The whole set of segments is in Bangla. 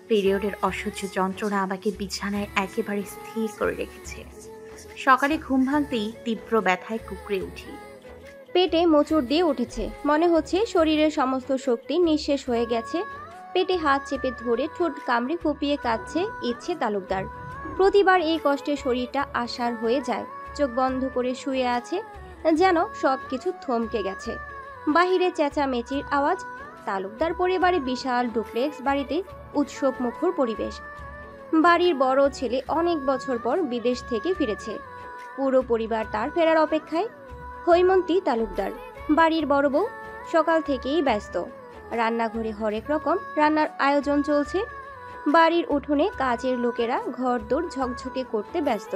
পিরিয়ডের অসহ্য যন্ত্রণা আমাকে বিছানায় একেবারে স্থির করে রেখেছে। সকালে ঘুম ভাঙতেই তীব্র ব্যথায় কুঁকড়ে উঠি। পেটে মোচড় দিয়ে উঠেছে, মনে হচ্ছে শরীরের সমস্ত শক্তি নিঃশেষ হয়ে গেছে। পেটে হাত চেপে ধরে ঠোঁট কামড়ে ফুপিয়ে কাঁদছে ইচ্ছে তালুকদার। প্রতিবার এই কষ্টে শরীরটা আশার হয়ে যায়। চোখ বন্ধ করে শুয়ে আছে, যেন সব কিছু থমকে গেছে। বাহিরে চেঁচামেচির আওয়াজ। তালুকদার পরিবারে বিশাল ডুপ্লেক্স বাড়িতে উৎসব মুখর পরিবেশ। বাড়ির বড় ছেলে অনেক বছর পর বিদেশ থেকে ফিরেছে। পুরো পরিবার তার ফেরার অপেক্ষায়। হৈমন্তী তালুকদার, বাড়ির বড় বউ, সকাল থেকেই ব্যস্ত। রান্নাঘরে হরেক রকম রান্নার আয়োজন চলছে। বাড়ির উঠোনে কাজের লোকেরা ঘরদোর ঝকঝকে করতে ব্যস্ত,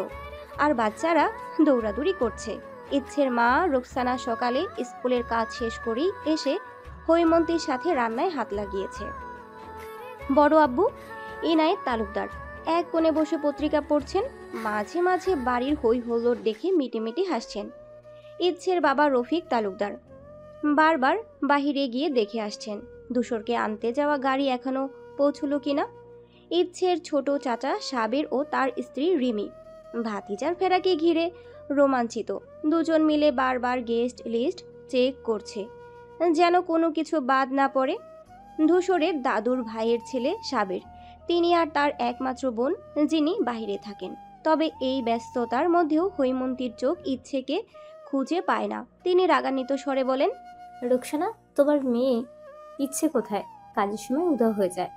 আর বাচ্চারা দৌড়াদৌড়ি করছে। ইচ্ছের মা রোকসানা সকালে স্কুলের কাজ শেষ করেই এসে হৈমন্তীর সাথে রান্নায় হাত লাগিয়েছে। বড় আব্বু ইনায়েত তালুকদার এক কোণে বসে পত্রিকা পড়ছেন, মাঝে মাঝে বাড়ির হই হুল্লোড় দেখে মিটিমিটি হাসছেন। ইচ্ছের বাবা রফিক তালুকদার বারবার বাহিরে গিয়ে দেখে আসছেন ধূসরকে আনতে যাওয়া গাড়ি এখনো পৌঁছলো কিনা। ইচ্ছের ছোট চাচা সাবির ও তার স্ত্রী রিমি ভাতিজার ফেরাকে ঘিরে রোমাঞ্চিত। দুজন মিলে বারবার গেস্ট লিস্ট চেক করছে, যেন কোনো কিছু বাদ না পড়ে। ধূসরের দাদুর ভাইয়ের ছেলে সাবির, তিনি আর তার একমাত্র বোন, যিনি বাহিরে থাকেন। তবে এই ব্যস্ততার মধ্যেও হৈমন্তীর চোখ ইচ্ছেকে খুঁজে পায় না। তিনি রাগান্বিত স্বরে বলেন, রুকসানা, তোমার মেয়ে ইচ্ছে কোথায়? কাজের সময় উধাও হয়ে যায়।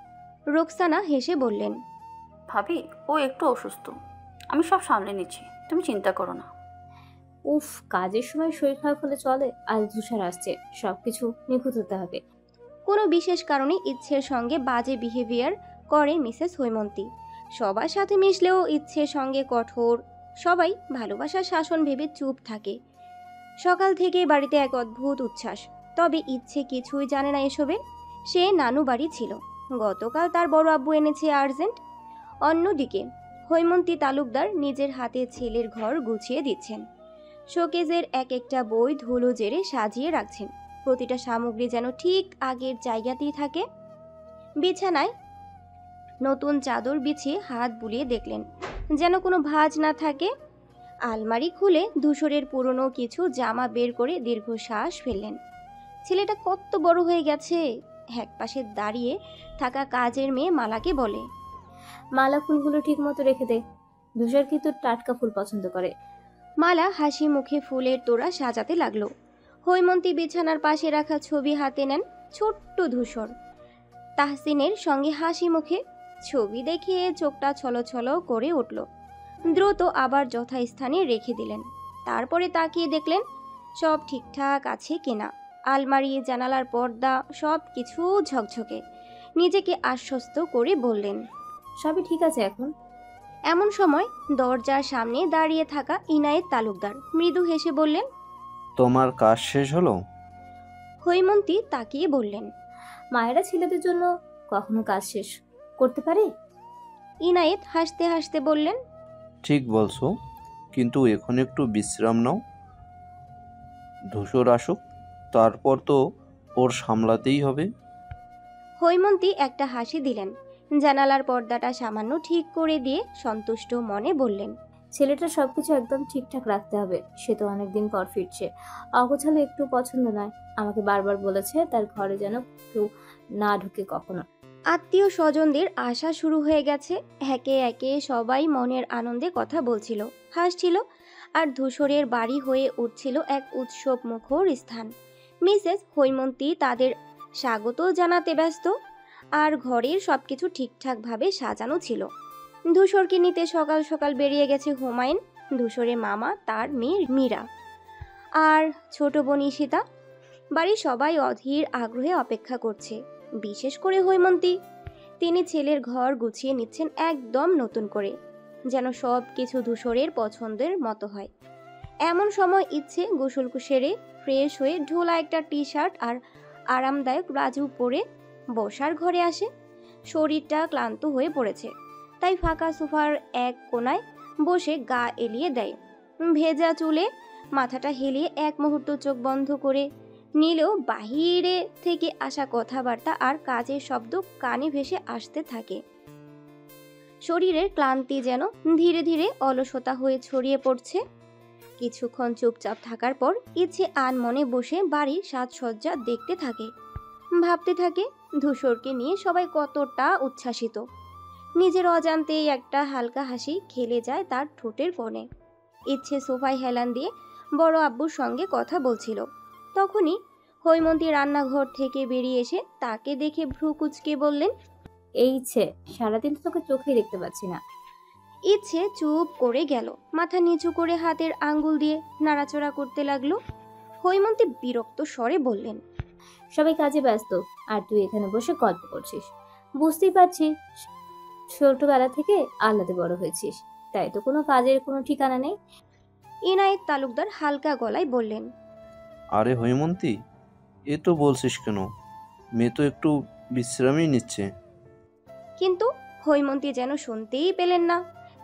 রোকসানা হেসে বললেন, ভাবি, ও একটু অসুস্থ, আমি সব সামলে নিচ্ছি, তুমি চিন্তা করো না। উফ, কাজের সময় শরীর খারাপ হলে চলে? আজ ধূসর আসছে, সবকিছু নিখুঁত হতে হবে। কোনো বিশেষ কারণে ইচ্ছের সঙ্গে বাজে বিহেভিয়ার করে মিসেস হৈমন্তী। সবার সাথে মিশলেও ইচ্ছের সঙ্গে কঠোর। সবাই ভালোবাসার শাসন ভেবে চুপ থাকে। সকাল থেকে বাড়িতে এক অদ্ভুত উচ্ছ্বাস। তবে ইচ্ছে কিছুই জানে না এসবে। সে নানু বাড়ি ছিল, গতকাল তার বড় আব্বু এনেছে আর্জেন্ট। অন্যদিকে হৈমন্তী তালুকদার নিজের হাতে ছেলের ঘর গুছিয়ে দিচ্ছেন। শোকেজের এক একটা বই ধুলো জেরে সাজিয়ে রাখছেন। প্রতিটা সামগ্রী যেন ঠিক আগের জায়গাতেই থাকে। বিছানায় নতুন চাদর বিছিয়ে হাত বুলিয়ে দেখলেন, যেন কোনো ভাঁজ না থাকে। আলমারি খুলে ধূসরের পুরনো কিছু জামা বের করে দীর্ঘশ্বাস ফেললেন। ছেলেটা কত বড় হয়ে গেছে। একপাশে দাঁড়িয়ে থাকা কাজের মেয়ে মালাকে বলে, মালা ফুলগুলো ঠিক মতো রেখে দে। ধূসর কিন্তু টাটকা ফুল পছন্দ করে। মালা হাসি মুখে ফুলের তোড়া সাজাতে লাগলো। হৈমন্তী বিছানার পাশে রাখা ছবি হাতে নেন। ছোট্ট ধূসর তাহসিনের সঙ্গে হাসি মুখে। ছবি দেখে চোখটা ছলছল করে উঠল। দ্রুত আবার যথাস্থানে রেখে দিলেন। তারপরে তাকিয়ে দেখলেন সব ঠিকঠাক আছে কিনা। আলমারি, জানালার পর্দা সব কিছু ঝকঝকে। নিজেকে আশ্বস্ত করে বললেন, সবই ঠিক আছে এখন। এমন সময় দরজার সামনে দাঁড়িয়ে থাকা ইনায়েত তালুকদার মৃদু হেসে বললেন, তোমার কাজ শেষ হলো? হৈমন্তী তাকিয়ে বললেন, মায়েরা ছেলেদের জন্য কখনো কাজ শেষ করতে পারে? ইনায়েত হাসতে হাসতে বললেন, ঠিক বলছো, কিন্তু এখন একটু বিশ্রাম নাও। ধূসর আসুক, তারপর তো ওর সামলাতেই হবে। হৈমন্তী একটা হাসি দিলেন। জানালার পর্দাটা সামান্য ঠিক করে দিয়ে সন্তুষ্ট মনে বললেন, ছেলেটার সবকিছু একদম ঠিকঠাক রাখতে হবে। সে তো অনেকদিন পর ফিরছে। অগোছালো একটু পছন্দ নয়। আমাকে বারবার বলেছে তার ঘরে যেন কেউ না ঢুকে কখনো। আত্মীয় স্বজনদের আসা শুরু হয়ে গেছে। একে একে সবাই মনের আনন্দে কথা বলছিল, হাসছিল, আর ধূসরের বাড়ি হয়ে উঠছিল এক উৎসব মুখর স্থান। মিসেস হৈমন্তী তাদের স্বাগত জানাতে ব্যস্ত, আর ঘরের সবকিছু ঠিকঠাকভাবে সাজানো ছিল। ধূসরকে নিতে সকাল সকাল বেরিয়ে গেছে হুমায়ুন, ধূসরের মামা, তার মেয়ে মীরা আর ছোট বোন ঈশিতা। বাড়ির সবাই অধীর আগ্রহে অপেক্ষা করছে, বিশেষ করে হৈমন্তী। তিনি ছেলের ঘর গুছিয়ে নিচ্ছেন একদম নতুন করে, যেন সব কিছু ধূসরের পছন্দের মতো হয়। এমন সময় ইচ্ছে গোসল সেরে ফ্রেশ হয়ে ঢোলা একটা টি শার্ট আর আরামদায়ক রাজু পরে বসার ঘরে আসে। শরীরটা ক্লান্ত হয়ে পড়েছে, তাই ফাঁকা সোফার এক কোনায় বসে গা এলিয়ে দেয়। ভেজা চুলে মাথাটা হেলিয়ে এক মুহূর্ত চোখ বন্ধ করে নিলেও বাহিরে থেকে আসা কথাবার্তা আর কাজের শব্দ কানে ভেসে আসতে থাকে। শরীরের ক্লান্তি যেন ধীরে ধীরে অলসতা হয়ে ছড়িয়ে পড়ছে। কিছুক্ষণ চুপচাপ থাকার পর ইচ্ছে আনমনে বসে বাড়ির সাজসজ্জা দেখতে থাকে। ভাবতে থাকে ধূসরকে নিয়ে সবাই কতটা উচ্ছ্বাসিত। নিজের অজান্তেই একটা হালকা হাসি খেলে যায় তার ঠোঁটের কোণে। ইচ্ছে সোফায় হেলান দিয়ে বড় আব্বুর সঙ্গে কথা বলছিল। তখনই হৈমন্তী রান্নাঘর থেকে বেরিয়ে এসে তাকে দেখে ভ্রু কুঁচকে বললেন, এই ইচ্ছে, সারাদিন তো তোকে চোখেই দেখতে পাচ্ছি না। ইচ্ছে চুপ করে গেল, মাথা নিচু করে হাতের আঙ্গুল দিয়ে নাড়াচড়া করতে লাগলো। হৈমন্তী বিরক্ত স্বরে বললেন, সবাই কাজে ব্যস্ত আর তুই এখানে বসে গল্প করছিস। বুঝতেই পারছি ছোটবেলা থেকে আহ্লাদে বড় হয়েছিস, তাই তো কোনো কাজের কোনো ঠিকানা নেই। ইনায়েত তালুকদার হালকা গলায় বললেন, আরে হৈমন্তী, এ তো বলছিস কেন? মেয়ে তো একটু বিশ্রামই নিচ্ছে। কিন্তু হৈমন্তী যেন শুনতেই পেলেন না।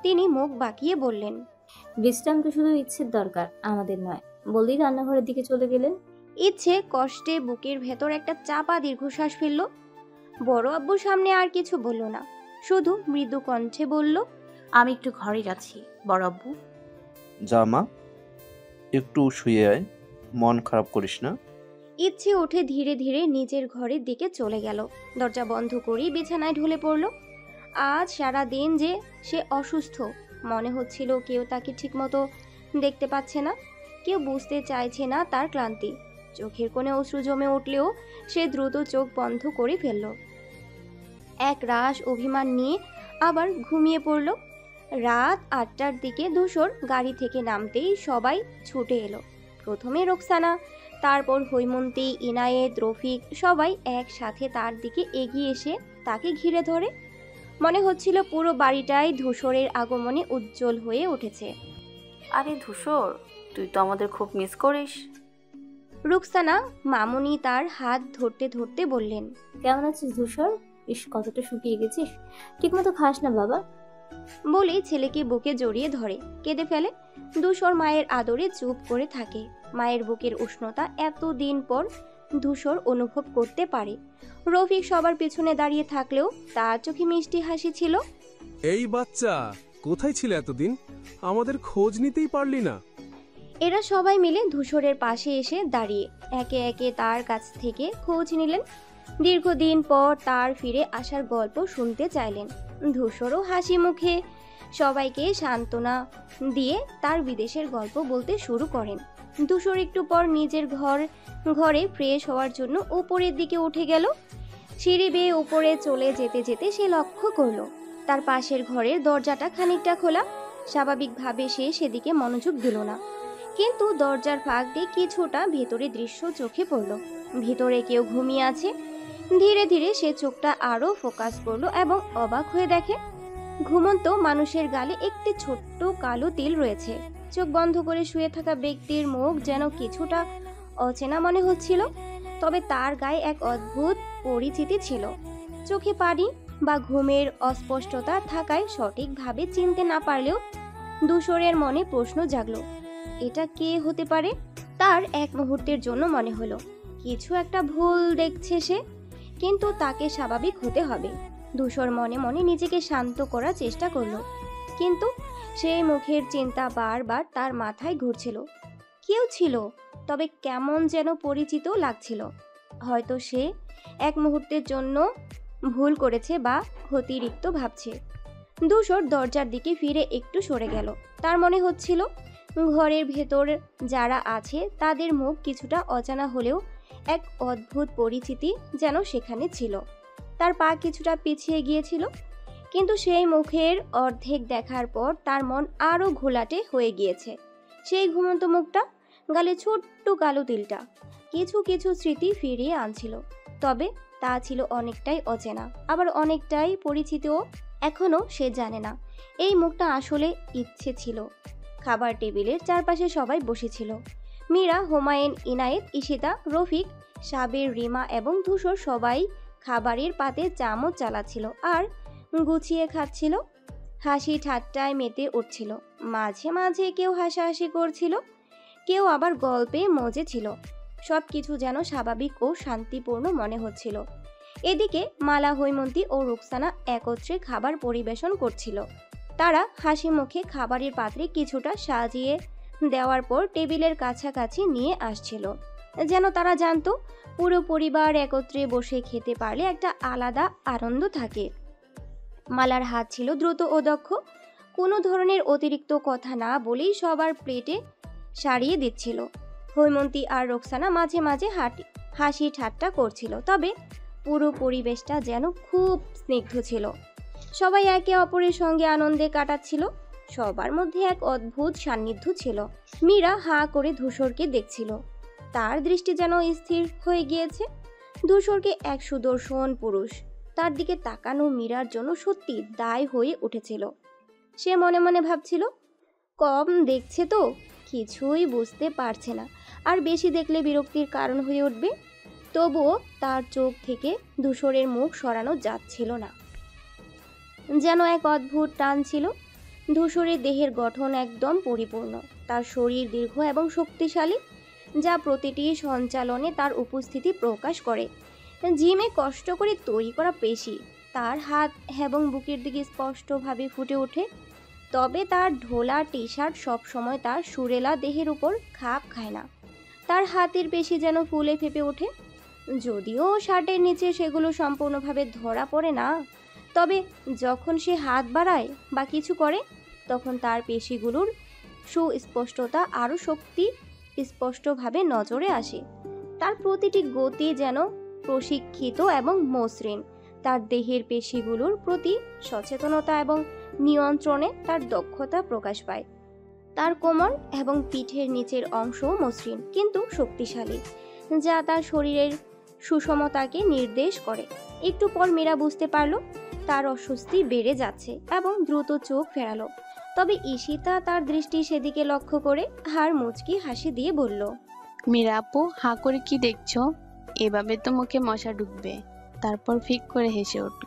তিনি মুখ বাঁকিয়ে বললেন, বিশ্রাম তো শুধু ইচ্ছের দরকার, আমাদের নয়। বলেই রান্নাঘরের দিকে চলে গেলেন। ইচ্ছে কষ্টে বুকের ভেতর একটা চাপা দীর্ঘশ্বাস ফেলল। বড় আব্বুর সামনে আর কিছু বলল না, শুধু মৃদু কণ্ঠে বলল, আমি একটু ঘরে যাচ্ছি বড় আব্বু। যা মা, একটু শুয়ে আয়, মন খারাপ করিস না। ইচ্ছে উঠে ধীরে ধীরে নিজের ঘরের দিকে চলে গেল। দরজা বন্ধ করেই বিছানায় ঢলে পড়ল। আজ সারা দিন যে সে অসুস্থ, মনে হচ্ছিল কেউ তাকে ঠিকমতো দেখতে পাচ্ছে না, কেউ বুঝতে চাইছে না তার ক্লান্তি। চোখের কোণে অশ্রু জমে উঠলেও সে দ্রুত চোখ বন্ধ করে ফেলল। এক রাশ অভিমান নিয়ে আবার ঘুমিয়ে পড়ল। রাত 8টার দিকে ধূসর গাড়ি থেকে নামতেই সবাই ছুটে এলো। প্রথমে রোকসানা, তারপর হৈমন্তী, ইনায়েত, রফিক সবাই একসাথে তার দিকে এগিয়ে এসে তাকে ঘিরে ধরে। মনে হচ্ছিল পুরো বাড়িটাই ধূসরের আগমনে উজ্জ্বল হয়ে উঠেছে। আরে ধূসর, তুই তো আমাদের খুব মিস করিস। রুকসানা মামুনি তার হাত ধরতে ধরতে বললেন, কেমন আছিস ধূসর? ইস, কতটা শুকিয়ে গেছিস, ঠিকমতো খাস না বাবা। বলেই ছেলেকে বুকে জড়িয়ে ধরে কেঁদে ফেলে। ধূসর মায়ের আদরে চুপ করে থাকে। মায়ের বুকের উষ্ণতা এতদিন পর ধূসর অনুভব করতে পারে। রফিক সবার পেছনে দাঁড়িয়ে থাকলেও তার চোখে মিষ্টি হাসি ছিল। এই বাচ্চা, কোথায় ছিলে এতদিন? আমাদের খোঁজ নিতেই পারলি না। এরা সবাই মিলে ধূসরের পাশে এসে দাঁড়িয়ে একে একে তার কাছ থেকে খোঁজ নিলেন। দীর্ঘদিন পর তার ফিরে আসার গল্প শুনতে চাইলেন। ধূসরও হাসি মুখে সবাইকে সান্ত্বনা দিয়ে তার বিদেশের গল্প বলতে শুরু করেন। ধূসর একটু পর নিজের ঘরে ফ্রেশ হওয়ার জন্য উপরের দিকে উঠে গেল। সিঁড়ি বেয়ে উপরে চলে যেতে যেতে সে লক্ষ্য করলো তার পাশের ঘরের দরজাটা খানিকটা খোলা। স্বাভাবিকভাবে সে সেদিকে মনোযোগ দিল না, কিন্তু দরজার ফাঁক দিয়ে কিছুটা ভেতরে দৃশ্য চোখে পড়ল। ভিতরে কেউ ঘুমিয়ে আছে। ধীরে ধীরে সে চোখটা আরো ফোকাস করলো এবং অবাক হয়ে দেখে ঘুমন্ত মানুষের গালে একটি ছোট্ট কালো তিল রয়েছে। চোখ বন্ধ করে শুয়ে থাকা ব্যক্তির মুখ যেন কিছুটা অচেনা মনে হচ্ছিল, তবে তার গায়ে এক অদ্ভুত পরিচিতি ছিল। চোখে পানি বা ঘুমের অস্পষ্টতা থাকায় সঠিকভাবে চিনতে না পারলেও ধূসরের মনে প্রশ্ন জাগলো, এটা কে হতে পারে? তার এক মুহূর্তের জন্য মনে হলো কিছু একটা ভুল দেখছে সে, কিন্তু তাকে স্বাভাবিক হতে হবে। ধূসর মনে মনে নিজেকে শান্ত করার চেষ্টা করলো, কিন্তু সেই মুখের চিন্তা বারবার তার মাথায় ঘুরছিল। কেউ ছিল, তবে কেমন যেন পরিচিত লাগছিল। হয়তো সে এক মুহূর্তের জন্য ভুল করেছে বা অতিরিক্ত ভাবছে। ধূসর দরজার দিকে ফিরে একটু সরে গেল। তার মনে হচ্ছিল ঘরের ভেতর যারা আছে তাদের মুখ কিছুটা অজানা হলেও এক অদ্ভুত পরিচিতি যেন সেখানে ছিল। তার পা কিছুটা পিছিয়ে গিয়েছিল, কিন্তু সেই মুখের অর্ধেক দেখার পর তার মন আরো ঘোলাটে হয়ে গিয়েছে। সেই ঘুমন্ত মুখটা, গালে ছোট্ট কালো তিলটা কিছু কিছু স্মৃতি ফিরিয়ে আনছিল, তবে তা ছিল অনেকটাই অচেনা, আবার অনেকটাই পরিচিতও। এখনো সে জানে না এই মুখটা আসলে ইচ্ছে ছিল। খাবার টেবিলের চারপাশে সবাই বসেছিল। মীরা, হুমায়ুন, ইনায়েত, ঈশিতা, রফিক, সাবির, রিমা এবং ধূসর সবাই খাবারের পাতে চামচ চালাচ্ছিল আর গুছিয়ে খাচ্ছিল। হাসি ঠাট্টায় মেতে উঠছিল। মাঝে মাঝে কেউ হাসাহাসি করছিল, কেউ আবার গল্পে মজে ছিল। সব কিছু যেন স্বাভাবিক ও শান্তিপূর্ণ মনে হচ্ছিল। এদিকে মালা, হৈমন্তী ও রুকসানা একত্রে খাবার পরিবেশন করছিল। তারা হাসি মুখে খাবারের পাত্রে কিছুটা সাজিয়ে দেওয়ার পর টেবিলের কাছাকাছি নিয়ে আসছিল, যেন তারা জানতো পুরো পরিবার একত্রে বসে খেতে পারলে একটা আলাদা আনন্দ থাকে। মালার হাত ছিল দ্রুত ও দক্ষ, কোনো ধরনের অতিরিক্ত কথা না বলেই সবার প্লেটে সারিয়ে দিচ্ছিল। হৈমন্তী আর রোকসানা মাঝে মাঝে হাসি ঠাট্টা করছিল, তবে পুরো পরিবেশটা যেন খুব স্নিগ্ধ ছিল। সবাই একে অপরের সঙ্গে আনন্দে কাটাচ্ছিল। সবার মধ্যে এক অদ্ভুত সান্নিধ্য ছিল। মীরা হাঁ করে ধূসরকে দেখছিল, তার দৃষ্টি যেন স্থির হয়ে গিয়েছে। ধূসরকে এক সুদর্শন পুরুষ, তার দিকে তাকানো মীরার জন্য সত্যি দায় হয়ে উঠেছিল। সে মনে মনে ভাবছিল, কম দেখছে তো, কিছুই বুঝতে পারছে না, আর বেশি দেখলে বিরক্তির কারণ হয়ে উঠবে। তবুও তার চোখ থেকে ধূসরের মুখ সরানো যাচ্ছিল না। যেন এক অদ্ভুত টান ছিল। ধূসরের দেহের গঠন একদম পরিপূর্ণ, তার শরীর দীর্ঘ এবং শক্তিশালী, যা প্রতিটি সঞ্চালনে তার উপস্থিতি প্রকাশ করে। জিমে কষ্ট করে তৈরি করা পেশি তার হাত এবং বুকের দিকে স্পষ্টভাবে ফুটে ওঠে, তবে তার ঢোলা টি শার্ট সবসময় তার সুরেলা দেহের উপর খাপ খায় না। তার হাতের পেশি যেন ফুলে ফেপে ওঠে, যদিও শার্টের নিচে সেগুলো সম্পূর্ণভাবে ধরা পড়ে না, তবে যখন সে হাত বাড়ায় বা কিছু করে তখন তার পেশিগুলোর সুস্পষ্টতা আরও স্পষ্টভাবে নজরে আসে। তার প্রতিটি গতি যেন প্রশিক্ষিত এবং মসৃণ। তার দেহের পেশিগুলোর প্রতি সচেতনতা এবং নিয়ন্ত্রণে তার দক্ষতা প্রকাশ পায়। তার কোমর এবং পিঠের নিচের অংশ মসৃণ কিন্তু শক্তিশালী, যা তার শরীরের সুষমতাকে নির্দেশ করে। একটু পর মীরা বুঝতে পারল তার অস্বস্তি বেড়ে যাচ্ছে এবং দ্রুত চোখ ফেরালো। তবে ঈশিতা তার দৃষ্টি সেদিকে লক্ষ্য করে হার মুচকি হাসি দিয়ে বলল, মীরা আপু, হাঁ করে কি দেখছো? এভাবে তো মুখে মশা ঢুকবে। তারপর ফিক করে হেসে উঠল।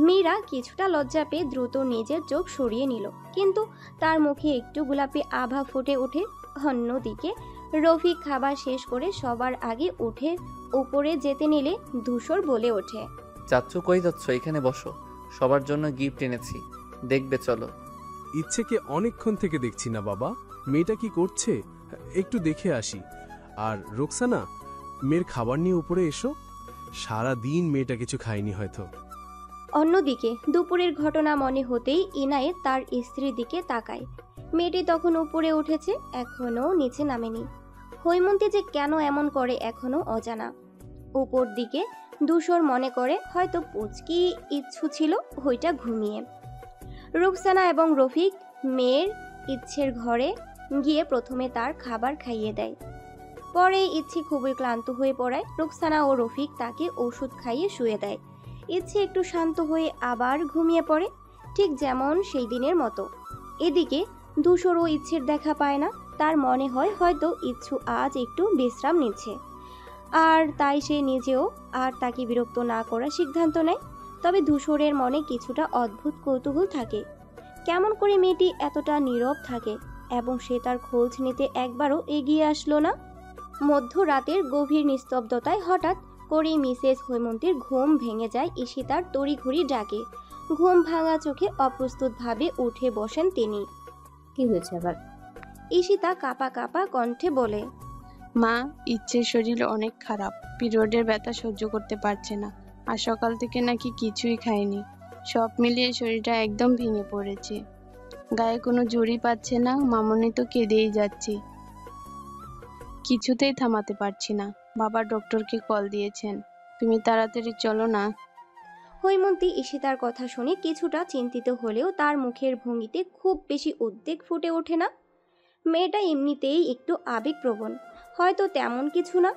মীরা কিছুটা লজ্জা পেয়ে দ্রুত নিজের চোখ সরিয়ে নিল, কিন্তু তার মুখে একটু গোলাপি আভা ফুটে ওঠে। অন্যদিকে রফিক খাবার শেষ করে সবার আগে উঠে উপরে যেতে নিলে ধূসর বলে ওঠে, চাচ্চু কই যাচ্ছ? এখানে বসো, সবার জন্য গিফট এনেছি, দেখবে চলো। ইচ্ছেকে অনেকক্ষণ থেকে দেখছি না বাবা, মেয়েটা কি করছে একটু দেখে আসি। আর রোকসানা, মেয়ের খাবার নিয়ে উপরে এসো, সারা দিন মেয়েটা কিছু খায়নি হয়তো। অন্যদিকে দুপুরের ঘটনা মনে হতেই ইনায়েত তার স্ত্রীর দিকে তাকায়। মেয়েটি তখন উপরে উঠেছে, এখনও নিচে নামেনি। হৈমন্তী যে কেন এমন করে এখনও অজানা। উপর দিকে ধূসর মনে করে হয়তো পুচকি ইচ্ছু ছিল ওইটা ঘুমিয়ে। রুকসানা এবং রফিক মেয়ের ইচ্ছের ঘরে গিয়ে প্রথমে তার খাবার খাইয়ে দেয়। পরে ইচ্ছে খুবই ক্লান্ত হয়ে পড়ায় রুকসানা ও রফিক তাকে ওষুধ খাইয়ে শুয়ে দেয়। ইচ্ছে একটু শান্ত হয়ে আবার ঘুমিয়ে পড়ে, ঠিক যেমন সেই দিনের মতো। এদিকে ধূসর ও ইচ্ছের দেখা পায় না। তার মনে হয় হয়তো ইচ্ছু আজ একটু বিশ্রাম নিচ্ছে, আর তাই সে নিজেও আর তাকে বিরক্ত না করার সিদ্ধান্ত নেয়। তবে ধূসরের মনে কিছুটা অদ্ভুত কৌতূহল থাকে, কেমন করে মেয়েটি এতটা নীরব থাকে এবং সে তার খোঁজ নিতে একবারও এগিয়ে আসলো না। মধ্যরাতের গভীর নিস্তব্ধতায় হঠাৎ করে মিসেস হৈমন্তীর ঘুম ভেঙে যায় ঈশিতার তড়িঘড়ি ডাকে। ঘুম ভাঙা চোখে অপ্রস্তুতভাবে উঠে বসেন তিনি। কি হয়েছে আবার? ঈশিতা কাঁপা কাঁপা কণ্ঠে বলে, মা, ইচ্ছের শরীর অনেক খারাপ, পিরিয়ডের ব্যথা সহ্য করতে পারছে না, আর সকাল থেকে নাকি কিছুই খায়নি। সব মিলিয়ে শরীরটা একদম ভেঙে পড়েছে, গায়ে কোনো জুড়ি পাচ্ছে না। মামনি তো কেঁদেই যাচ্ছে, কিছুতেই থামাতে পারছি না। বাবা ডক্টরকে কল দিয়েছেন, তুমি তাড়াতাড়ি চলো না। হৈমন্তী ঈশিতার কথা শুনে কিছুটা চিন্তিত হলেও তার মুখের ভঙ্গিতে খুব বেশি উদ্বেগ ফুটে ওঠে না। মেয়েটা এমনিতেই একটু আবেগপ্রবণ, হয়তো তেমন কিছু না।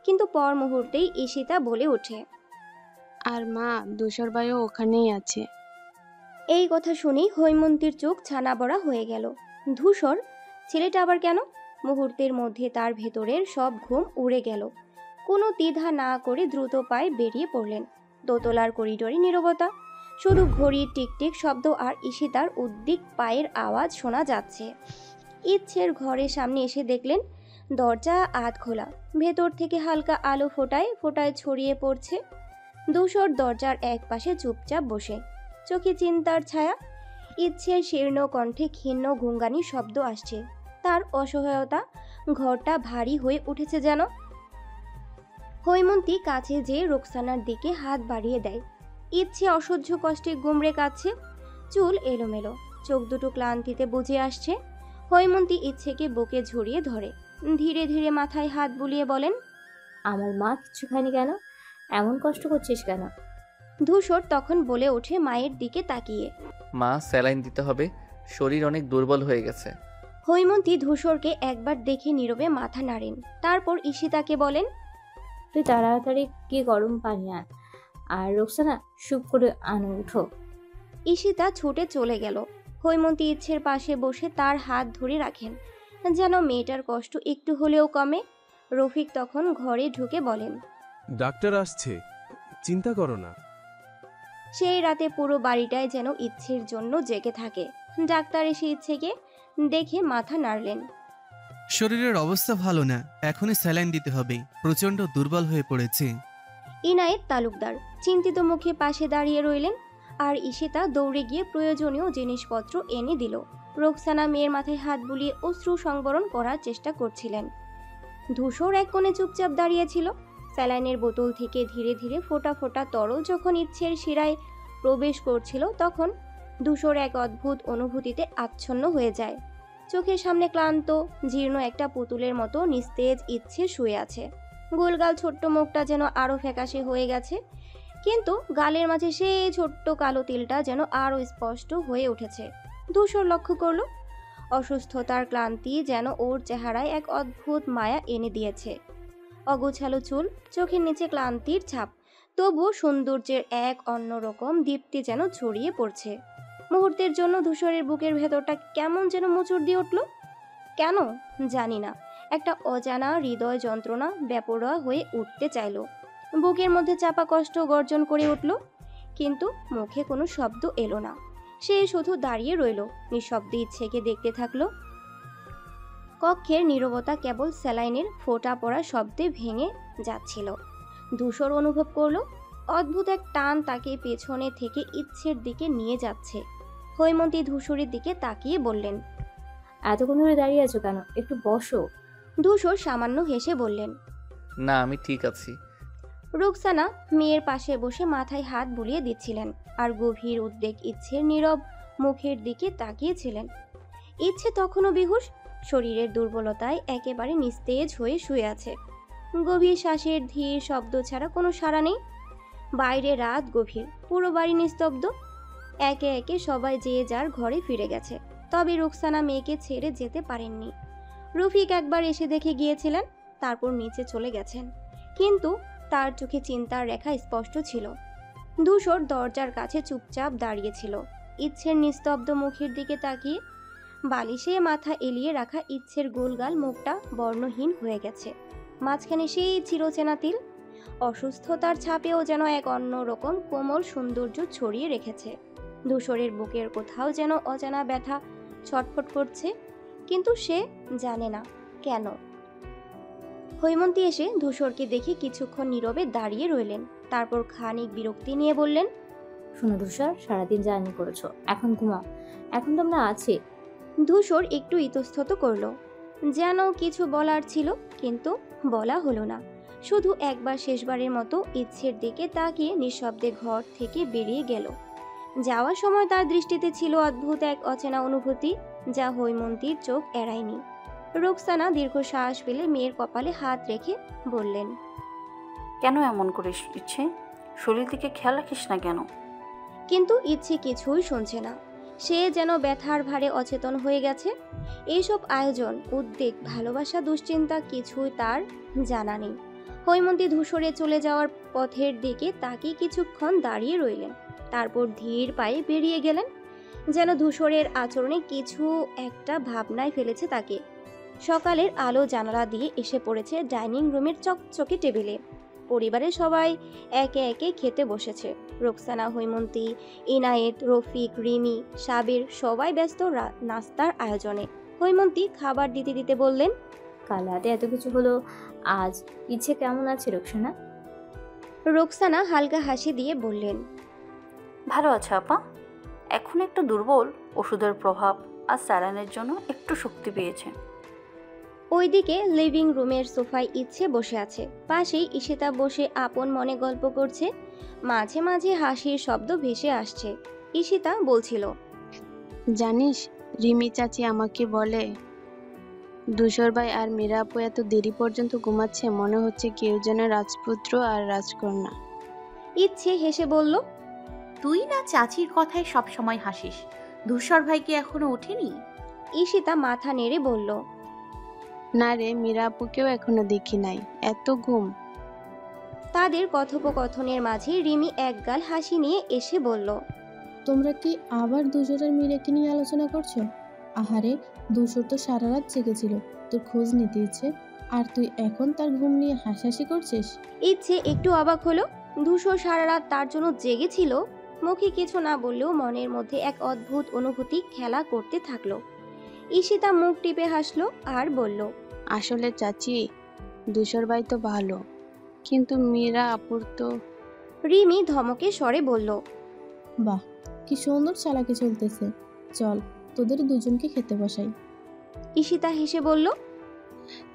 কিন্তু পর মুহূর্তেই ঈশিতা বলে ওঠে, আর মা, ধূসর ভাইও ওখানেই আছে। এই কথা শুনেই হৈমন্তীর চোখ ছানা বড়া হয়ে গেল। ধূসর ছেলেটা আবার কেন? মুহূর্তের মধ্যে তার ভেতরের সব ঘুম উড়ে গেল। কোনো দ্বিধা না করে দ্রুত পায়ে বেরিয়ে পড়লেন। দোতলার করিডোরে নীরবতা, শুধু ঘড়ির টিকটিক শব্দ আর ঈশিতার উদ্বিগ পায়ের আওয়াজ শোনা যাচ্ছে। ইচ্ছের ঘরের সামনে এসে দেখলেন দরজা আধ খোলা, ভেতর থেকে হালকা আলো ফোটায় ফোটায় ছড়িয়ে পড়ছে। ধূসর দরজার এক পাশে চুপচাপ বসে, চোখে চিন্তার ছায়া। ইচ্ছের শীর্ণ কণ্ঠে ক্ষীণ ঘুঙ্গানি শব্দ আসছে। তার অসহায়তা ঘরটা ভারী হয়ে উঠেছে যেন। হৈমন্তী কাছে যেয়ে রোকসানার দিকে হাত বাড়িয়ে দেয়। ইচ্ছে অসহ্য কষ্টে গুমড়ে কাচ্ছে, চুল এলোমেলো, চোখ দুটো ক্লান্তিতে বুঝে আসছে। হৈমন্তী ইচ্ছেকে বুকে ঝরিয়ে ধরে, ধীরে ধীরে মাথায় হাত বুলিয়ে বলেন, আমার মা কিছু খায়নি কেন? এমন কষ্ট করছিস কেন? ধূসর তখন বলে ওঠে মায়ের দিকে তাকিয়ে। মা, স্যালাইন দিতে হবে, শরীর অনেক দুর্বল হয়ে গেছে। হৈমন্তী ধূসরকে একবার দেখে নীরবে মাথা নাড়েন, তারপর ঈশিতাকে বলেন, তুই তাড়াতাড়ি কি গরম পানি আন, আর রোকসানা সুপ করে আনো, উঠো। ঈশিতা ছুটে চলে গেল। হৈমন্তী ইচ্ছের পাশে বসে তার হাত ধরে রাখেন, যেন মেয়েটার কষ্ট একটু হলেও কমে। রফিক তখন ঘরে ঢুকে বলেন, ডাক্তার আসছে, চিন্তা করো না। সেই রাতে পুরো বাড়িটায় যেন ইচ্ছের জন্য জেগে থাকে। ডাক্তার এসে ইচ্ছেকে দেখে মাথা নাড়লেন। শরীরের অবস্থা ভালো না, এখনই স্যালাইন দিতে হবে, প্রচন্ড দুর্বল হয়ে পড়েছে। ইনায়েত তালুকদার চিন্তিত মুখে পাশে দাঁড়িয়ে রইলেন, আর ঈশিতা দৌড়ে গিয়ে প্রয়োজনীয় জিনিসপত্র এনে দিল। রোকসানা মেয়ের মাথায় হাত বুলিয়ে অশ্রু সংবরণ করার চেষ্টা করছিলেন। ধূসর এক কোণে চুপচাপ দাঁড়িয়েছিল। স্যালাইনের বোতল থেকে ধীরে ধীরে ফোঁটা ফোঁটা তরল যখন ইচ্ছের শিরায় প্রবেশ করছিল, তখন ধূসর এক অদ্ভুত অনুভূতিতে আচ্ছন্ন হয়ে যায়। চোখের সামনে ক্লান্ত জীর্ণ একটা পুতুলের মতো নিস্তেজ ইচ্ছে শুয়ে আছে। গোলগাল ছোট্ট মুখটা যেন আরো ফ্যাকাশে হয়ে গেছে, কিন্তু গালের মাঝে সেই ছোট্ট কালো তিলটা যেন আরো স্পষ্ট হয়ে উঠেছে। ধূসর লক্ষ্য করল, অসুস্থতার ক্লান্তি যেন ওর চেহারায় এক অদ্ভুত মায়া এনে দিয়েছে। অগোছালো চুল, চোখের নিচে ক্লান্তির ছাপ, তবুও সৌন্দর্যের এক অন্যরকম দীপ্তি যেন ছড়িয়ে পড়ছে। মুহূর্তের জন্য ধূসরের বুকের ভেতরটা কেমন যেন মোচড় দিয়ে উঠল। কেন জানি না, একটা অজানা হৃদয় যন্ত্রণা বেপরোয়া হয়ে উঠতে চাইল। বুকের মধ্যে চাপা কষ্ট গর্জন করে উঠল, কিন্তু মুখে কোনো শব্দ এলো না। সে শুধু দাঁড়িয়ে রইল, নিঃশব্দে ইচ্ছেকে দেখতে থাকলো। কক্ষের নীরবতা কেবল স্যালাইনের ফোঁটা পড়া শব্দে ভেঙে যাচ্ছিল। ধূসর অনুভব করলো অদ্ভুত এক টান তাকে পেছনে থেকে ইচ্ছের দিকে নিয়ে যাচ্ছে। হৈমন্তী ধূসরের দিকে তাকিয়ে বললেন, এতক্ষণ ধরে দাঁড়িয়ে আছো কেন? একটু বসো। ধূসর সামান্য হেসে বললেন, না, আমি ঠিক আছি। রোকসানা মেয়ের পাশে বসে মাথায় হাত বুলিয়ে দিচ্ছিলেন, আর গভীর উদ্বেগ ইচ্ছের নীরব মুখের দিকে তাকিয়েছিলেন। ইচ্ছে তখনও বেহুশ, শরীরের দুর্বলতায় একেবারে নিস্তেজ হয়ে শুয়ে আছে। গভীর শ্বাসের ধীর শব্দ ছাড়া কোনো সাড়া নেই। বাইরে রাত গভীর, পুরো বাড়ি নিস্তব্ধ। একে একে সবাই যে যার ঘরে ফিরে গেছে, তবে রোকসানা মেয়েকে ছেড়ে যেতে পারেননি। রফিক একবার এসে দেখে গিয়েছিলেন, তারপর নিচে চলে গেছেন, কিন্তু তার চোখে চিন্তার রেখা স্পষ্ট ছিল। ধূসর দরজার কাছে চুপচাপ দাঁড়িয়েছিল, ইচ্ছের নিস্তব্ধ মুখের দিকে তাকিয়ে। বালিশে মাথা এলিয়ে রাখা ইচ্ছের গোলগাল মুখটা বর্ণহীন হয়ে গেছে, মাঝখানে সেই চিরচেনা তিল। অসুস্থতার ছাপেও যেন এক অন্যরকম কোমল সৌন্দর্য ছড়িয়ে রেখেছে। ধূসরের বুকের কোথাও যেন অজানা ব্যথা ছটফট করছে, কিন্তু সে জানে না কেন। হৈমন্তী এসে ধূসরকে দেখে কিছুক্ষণ নীরবে দাঁড়িয়ে রইলেন, তারপর খানিক বিরক্তি নিয়ে বললেন, শোনো ধূসর, সারাদিন জার্নি করেছো, এখন ঘুমাও, এখন তো আমরা আছি। ধূসর একটু ইতস্তত করল, যেন কিছু বলার ছিল, কিন্তু বলা হলো না। শুধু একবার শেষবারের মতো ইচ্ছের দিকে তাকিয়ে নিঃশব্দে ঘর থেকে বেরিয়ে গেল। যাওয়ার সময় তার দৃষ্টিতে ছিল অদ্ভুত এক অচেনা অনুভূতি, যা হৈমন্তীর চোখ এড়ায়নি। রোকসানা দীর্ঘশ্বাস ফেলে মেয়ের কপালে হাত রেখে বললেন, কেন এমন করিস ইচ্ছে? শরীর দিকে খেয়াল রাখিস না কেন? কিন্তু ইচ্ছে কিছুই শুনছে না। সে যেন ব্যথার ভারে অচেতন হয়ে গেছে। এইসব আয়োজন, উদ্বেগ, ভালোবাসা, দুশ্চিন্তা কিছুই তার জানা নেই। হৈমন্তী ধূসরে চলে যাওয়ার পথের দিকে তাকিয়ে কিছুক্ষণ দাঁড়িয়ে রইলেন, তারপর ধীর পায়ে বেরিয়ে গেলেন, যেন ধূসরের আচরণে কিছু একটা ভাবনায় ফেলেছে তাকে। সকালের আলো জানালা দিয়ে এসে পড়েছে ডাইনিং রুমের চকচকে টেবিলে। পরিবারের সবাই একে একে খেতে বসেছে। রোকসানা, হৈমন্তী, ইনায়েত, রফিক, রিমি, সাবির সবাই ব্যস্ত নাস্তার আয়োজনে। হৈমন্তী খাবার দিতে দিতে বললেন, কাল রাতে এত কিছু হলো, আজ ইচ্ছে কেমন আছে রুকসানা? রোকসানা হালকা হাসি দিয়ে বললেন, ভালো আছে আপা, এখন একটু দুর্বল, ওষুধের প্রভাব আর স্যালাইনের জন্য একটু শক্তি পেয়েছে। ওইদিকে লিভিং রুমের সোফায় ইচ্ছে বসে আছে, পাশেই ঈশিতা বসে আপন মনে গল্প করছে। মাঝে মাঝে হাসির শব্দ ভেসে আসছে। ঈশিতা বলছিল, জানিস, রিমি চাচি আমাকে বলে ধূসর ভাই আর মীরা আপু এত দেরি পর্যন্ত ঘুমাচ্ছে, মনে হচ্ছে কেউ যেন রাজপুত্র আর রাজকন্যা। ইচ্ছে হেসে বলল, তুই না চাচির কথায় সব সময় হাসিস। ধূসর ভাই কি এখনো ওঠেনি? ঈশিতা মাথা নেড়ে বলল, না রে, মীরা আপুকেও এখনো দেখি নাই, এত ঘুম। তাদের কথোপকথনের মাঝে রিমি একগাল হাসি নিয়ে এসে বলল, তোমরা কি আবার দুজনের মিরাকে নিয়ে আলোচনা করছো? আহারে, দুশোর তো সারা রাত জেগেছিল, তোর খোঁজ নিতে ইচ্ছে, আর তুই এখন তার ঘুম নিয়ে হাসাহাসি করছিস? ইচ্ছে একটু অবাক হলো। ধূসর সারা রাত তার জন্য জেগেছিল। মুখে কিছু না বললেও মনের মধ্যে এক অদ্ভুত অনুভূতি খেলা করতে থাকলো। ঈশিতা মুখ টিপে হাসলো আর বলল, আসলে চাচি, ধূসর ভাই তো ভালো, কিন্তু মীরা আপুর তো। রিমি ধমকে স্বরে বলল, বাহ, কি সুন্দর চালাকি চলতেছে, চল তোদের দুজনকে খেতে বসাই। ঈশিতা হেসে বলল,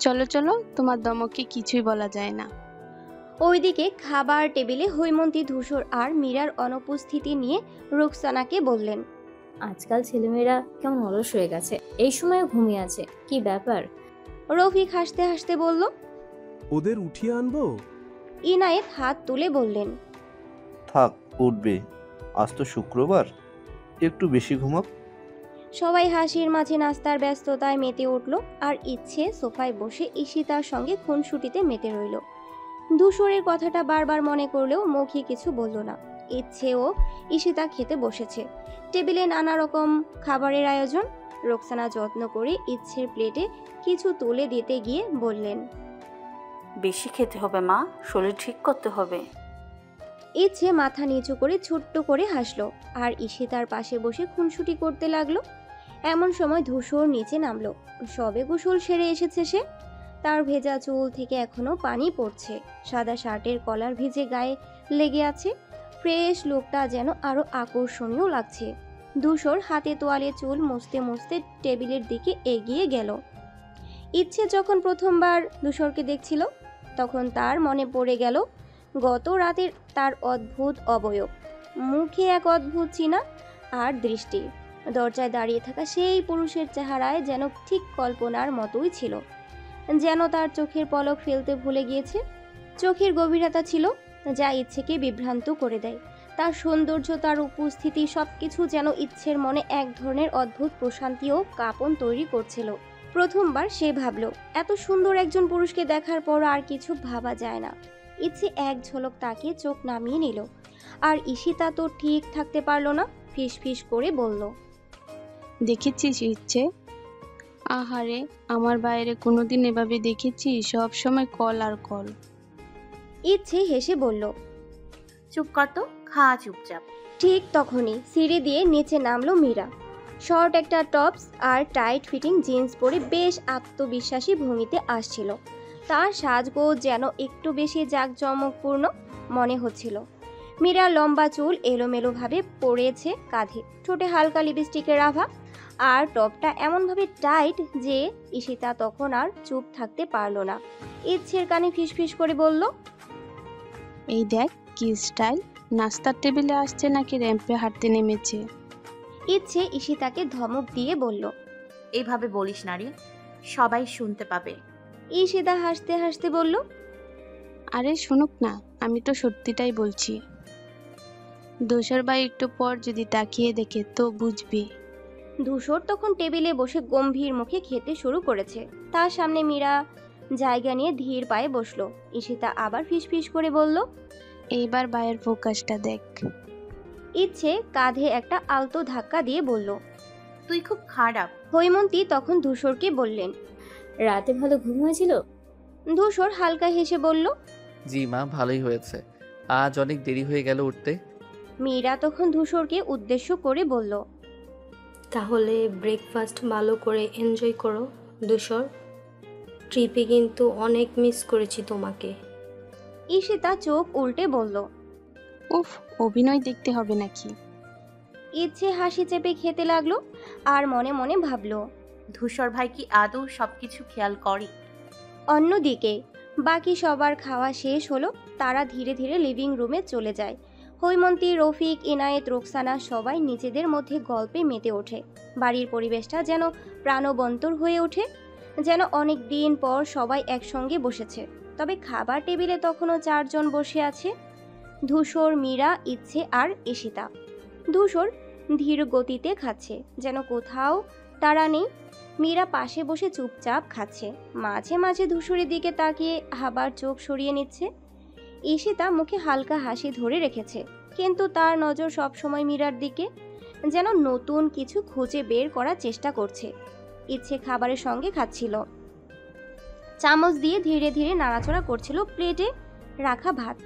চলো চলো, তোমার দমকে কিছুই বলা যায় না। ওইদিকে খাবার টেবিলে হৈমন্তী ধূসর আর মীরার অনুপস্থিতি নিয়ে রুকসানাকে বললেন, আজকাল ছেলেমেয়েরা কেমন অলস হয়ে গেছে, এই সময়ও ঘুমিয়ে আছে, কি ব্যাপার? রফিক হাসতে হাসতে বলল। ওদের উঠিয়ে আনবো? ইনায়েত হাত তুলে বললেন, থাক, উঠবে, আজ তো শুক্রবার, একটু বেশি ঘুমাক। সবাই হাসির মাঝে নাস্তার ব্যস্ততায় মেতে উঠল, আর ইচ্ছে সোফায় বসে ঈশিতার সঙ্গে খুনসুটিতে মেতে রইল। ধূসরের কথাটা বারবার মনে করলেও মুখে কিছু বলল না। ইচ্ছেও ঈশিতা খেতে বসেছে। টেবিলে নানা রকম খাবারের আয়োজন। রোকসানা যত্ন করে ইচ্ছের প্লেটে কিছু তুলে দিতে গিয়ে বললেন, বেশি খেতে হবে মা, শরীর ঠিক করতে হবে। ইচ্ছে মাথা নিচু করে ছোট্ট করে হাসলো আর ঈশিতার পাশে বসে খুনসুটি করতে লাগলো। এমন সময় ধূসর নিচে নামলো। সবে গোসল সেরে এসেছে সে। তার ভেজা চুল থেকে এখনো পানি পড়ছে। সাদা শার্টের কলার ভিজে গায়ে লেগে আছে। ফ্রেশ লুকটা যেন আরো আকর্ষণীয় লাগছে। ধূসর হাতে তোয়ালে চুল মুছতে মুছতে টেবিলের দিকে এগিয়ে গেল। ইচ্ছে যখন প্রথমবার ধূসরকে দেখছিল, তখন তার মনে পড়ে গেল গত রাতের তার অদ্ভুত অবয়ব, মুখে এক অদ্ভুত চিনা আর দৃষ্টি। দরজায় দাঁড়িয়ে থাকা সেই পুরুষের চেহারায় যেন ঠিক কল্পনার মতোই ছিল, যেন তার চোখের পলক ফেলতে ভুলে গিয়েছে। চোখের গভীরতা ছিল যা ইচ্ছেকে বিভ্রান্ত করে দেয়। তার সৌন্দর্য, তার উপস্থিতি, সবকিছু যেন ইচ্ছের মনে এক ধরনের অদ্ভুত প্রশান্তি ও কাঁপন তৈরি করছিল। প্রথমবার সে ভাবল, এত সুন্দর একজন পুরুষকে দেখার পর আর কিছু ভাবা যায় না। ইচ্ছে এক ঝলক তাকে চোখ নামিয়ে নিল, আর ঈশিতা তো ঠিক থাকতে পারল না, ফিস ফিস করে বলল, দেখেছিস ইচ্ছে? আহারে, আমার বাইরে কোনোদিন এভাবে দেখেছি? সব সময় কল আর কল। ইচ্ছে হেসে বলল, চুপ কর তো, খা চুপচাপ। ঠিক তখনই সিঁড়ি দিয়ে নিচে নামলো মীরা। শর্ট একটা টপস আর টাইট ফিটিং জিন্স পরে বেশ আত্মবিশ্বাসী ভঙ্গিতে আসছিল। তার সাজগোজ যেন একটু বেশি জাঁকজমকপূর্ণ মনে হচ্ছিল। মীরা লম্বা চুল এলোমেলোভাবে পড়েছে কাঁধে, ঠোঁটে হালকা লিপস্টিকের আভা, আর টপটা এমনভাবে টাইট যে ঈশিতা তখন আর চুপ থাকতে পারল না। ইচ্ছের কানে ফিসফিস করে বলল, এই দেখ কি স্টাইল! নাস্তার টেবিলে আসছে নাকি র্যাম্পে হাঁটতে নেমেছে? ইচ্ছে ঈশিতাকে ধমক দিয়ে বলল, এইভাবে বলিস না রে, সবাই শুনতে পাবে। ঈশিতা হাসতে হাসতে বলল, আরে শুনুক না, আমি তো সত্যিটাই বলছি। ধূসর ভাই একটু পর যদি তাকিয়ে দেখে তো বুঝবি। ধূসর তখন টেবিলে বসে গম্ভীর মুখে খেতে শুরু করেছে। তার সামনে মীরা জায়গা নিয়ে ধীর পায়ে বসলো। ঈশিতা আবার ফিসফিস করে বলল, এইবার ভাইয়ের ফোকাসটা দেখ। ইচ্ছে কাঁধে একটা আলতো ধাক্কা দিয়ে বলল, তুই খুব খারাপ। হৈমন্তী তখন ধূসরকে বললেন, রাতে ভালো ঘুম হয়েছিল? ধূসর হালকা হেসে বলল, জি মা, ভালোই হয়েছে, আজ অনেক দেরি হয়ে গেল উঠতে। মীরা তখন ধূসরকে উদ্দেশ্য করে বলল, তাহলে ব্রেকফাস্ট ভালো করে এনজয় করো ধূসর। ট্রিপে কিন্তু অনেক মিস করেছি তোমাকে। ঈশিতা চোখ উল্টে বলল। উফ, অভিনয় দেখতে হবে নাকি? ইচ্ছে হাসি চেপে খেতে লাগলো আর মনে মনে ভাবলো। ধূসর ভাই কি আদৌ সবকিছু খেয়াল করে? অন্যদিকে বাকি সবার খাওয়া শেষ হলো। তারা ধীরে ধীরে লিভিং রুমে চলে যায়। হৈমন্তী, রফিক, ইনায়েত, রোকসানা সবাই নিজেদের মধ্যে গল্পে মেতে ওঠে। বাড়ির পরিবেশটা যেন প্রাণবন্তর হয়ে ওঠে, যেন অনেক দিন পর সবাই একসঙ্গে বসেছে। তবে খাবার টেবিলে তখনও 4 জন বসে আছে, ধূসর, মীরা, ইচ্ছে আর ঈশিতা। ধূসর ধীর গতিতে খাচ্ছে, যেন কোথাও তাড়া নেই। মীরা পাশে বসে চুপচাপ খাচ্ছে, মাঝে মাঝে ধূসরের দিকে তাকিয়ে আবার চোখ সরিয়ে নিচ্ছে। ঈশিতা মুখে হালকা হাসি ধরে রেখেছে, কিন্তু তার নজর সবসময় মীরার দিকে, যেন নতুন কিছু খুঁজে বের করার চেষ্টা করছে। ইচ্ছে খাবারের সঙ্গে খাচ্ছিল, চামচ দিয়ে ধীরে ধীরে নাড়াচড়া করছিল প্লেটে রাখা ভাত।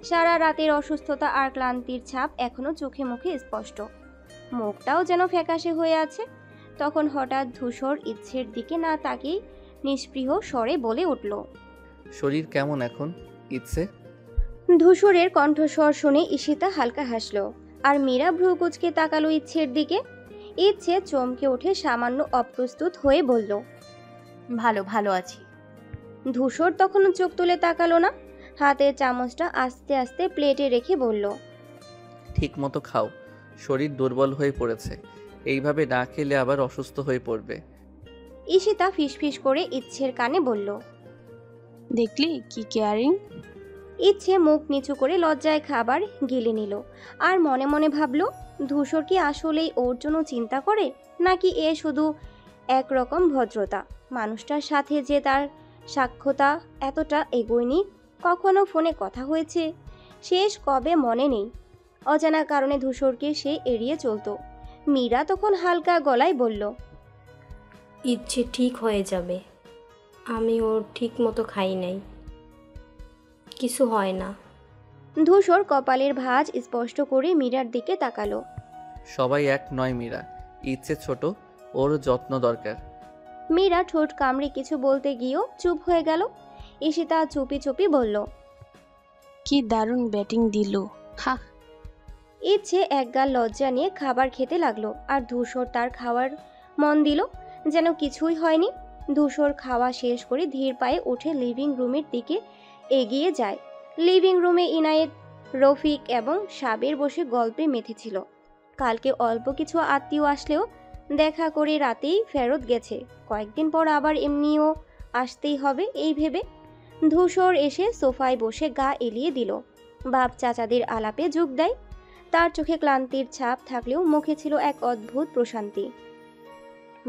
সারা রাতের অসুস্থতা আর ক্লান্তির ছাপ এখনো চোখে মুখে স্পষ্ট, মুখটাও যেন ফ্যাকাশে হয়ে আছে। তখন হঠাৎ ধূসর ইচ্ছের দিকে না তাকিয়ে নিষ্পৃহ স্বরে বলে উঠল, শরীর কেমন এখন ইচ্ছে? ধূসরের কণ্ঠস্বর শুনে ঈশিতা হালকা হাসলো, আর মীরা ভ্রু কুঁচকে তাকালো ইচ্ছের দিকে। ইচ্ছে চমকে উঠে সামান্য অপ্রস্তুত হয়ে বলল, ভালো ভালো আছি। ধূসর তখনও চোখ তুলে তাকালো না, হাতের চামচটা আস্তে আস্তে প্লেটে রেখে বলল, ঠিক মতো খাও, শরীর দুর্বল হয়ে পড়েছে, এইভাবে না খেলে আবার অসুস্থ হয়ে পড়বে। ঈশিতা ফিসফিস করে ইচ্ছের কানে বলল। দেখলি কি কেয়ারিং। ইচ্ছে মুখ নিচু করে লজ্জায় খাবার গিলে নিল, আর মনে মনে ভাবল, ধূসর কি আসলেই ওর জন্য চিন্তা করে, নাকি এ শুধু একরকম ভদ্রতা। মানুষটার সাথে যে তার সাক্ষতা এতটা এগোয়নি, কখনো ফোনে কথা হয়েছে শেষ কবে মনে নেই। অজানা কারণে ধূসরকে সে এড়িয়ে চলতো। মীরা তখন হালকা গলায় বলল, ইচ্ছে ঠিক হয়ে যাবে, আমি ওর ঠিক মতো খাই নাই, কিছু হয় না। ধূসর কপালের ভাঁজ স্পষ্ট করে মীরার দিকে তাকালো। সবাই এক নয় মীরা, ইচ্ছে ছোট, ওর যত্ন দরকার। মীরা ঠোঁট কামড়ে কিছু বলতে গিয়েও চুপ হয়ে গেল। ঈশিতা চুপি চুপি বলল, কি দারুণ ব্যাটিং দিল, হা। ইচ্ছে একগাল লজ্জা নিয়ে খাবার খেতে লাগলো, আর ধূসর তার খাওয়ার মন দিল যেন কিছুই হয়নি। ধূসর খাওয়া শেষ করে ধীর পায়ে উঠে লিভিং রুমের দিকে এগিয়ে যায়। লিভিং রুমে ইনায়েত, রফিক এবং সাবের বসে গল্পে মেতেছিল। কালকে অল্প কিছু আত্মীয় আসলেও দেখা করে রাতেই ফেরত গেছে, কয়েকদিন পর আবার এমনিও আসতেই হবে এই ভেবে ধূসর এসে সোফায় বসে গা এলিয়ে দিল। বাপ চাচাদের আলাপে যোগ দেয়। তার চোখে ক্লান্তির ছাপ থাকলেও মুখে ছিল এক অদ্ভুত প্রশান্তি।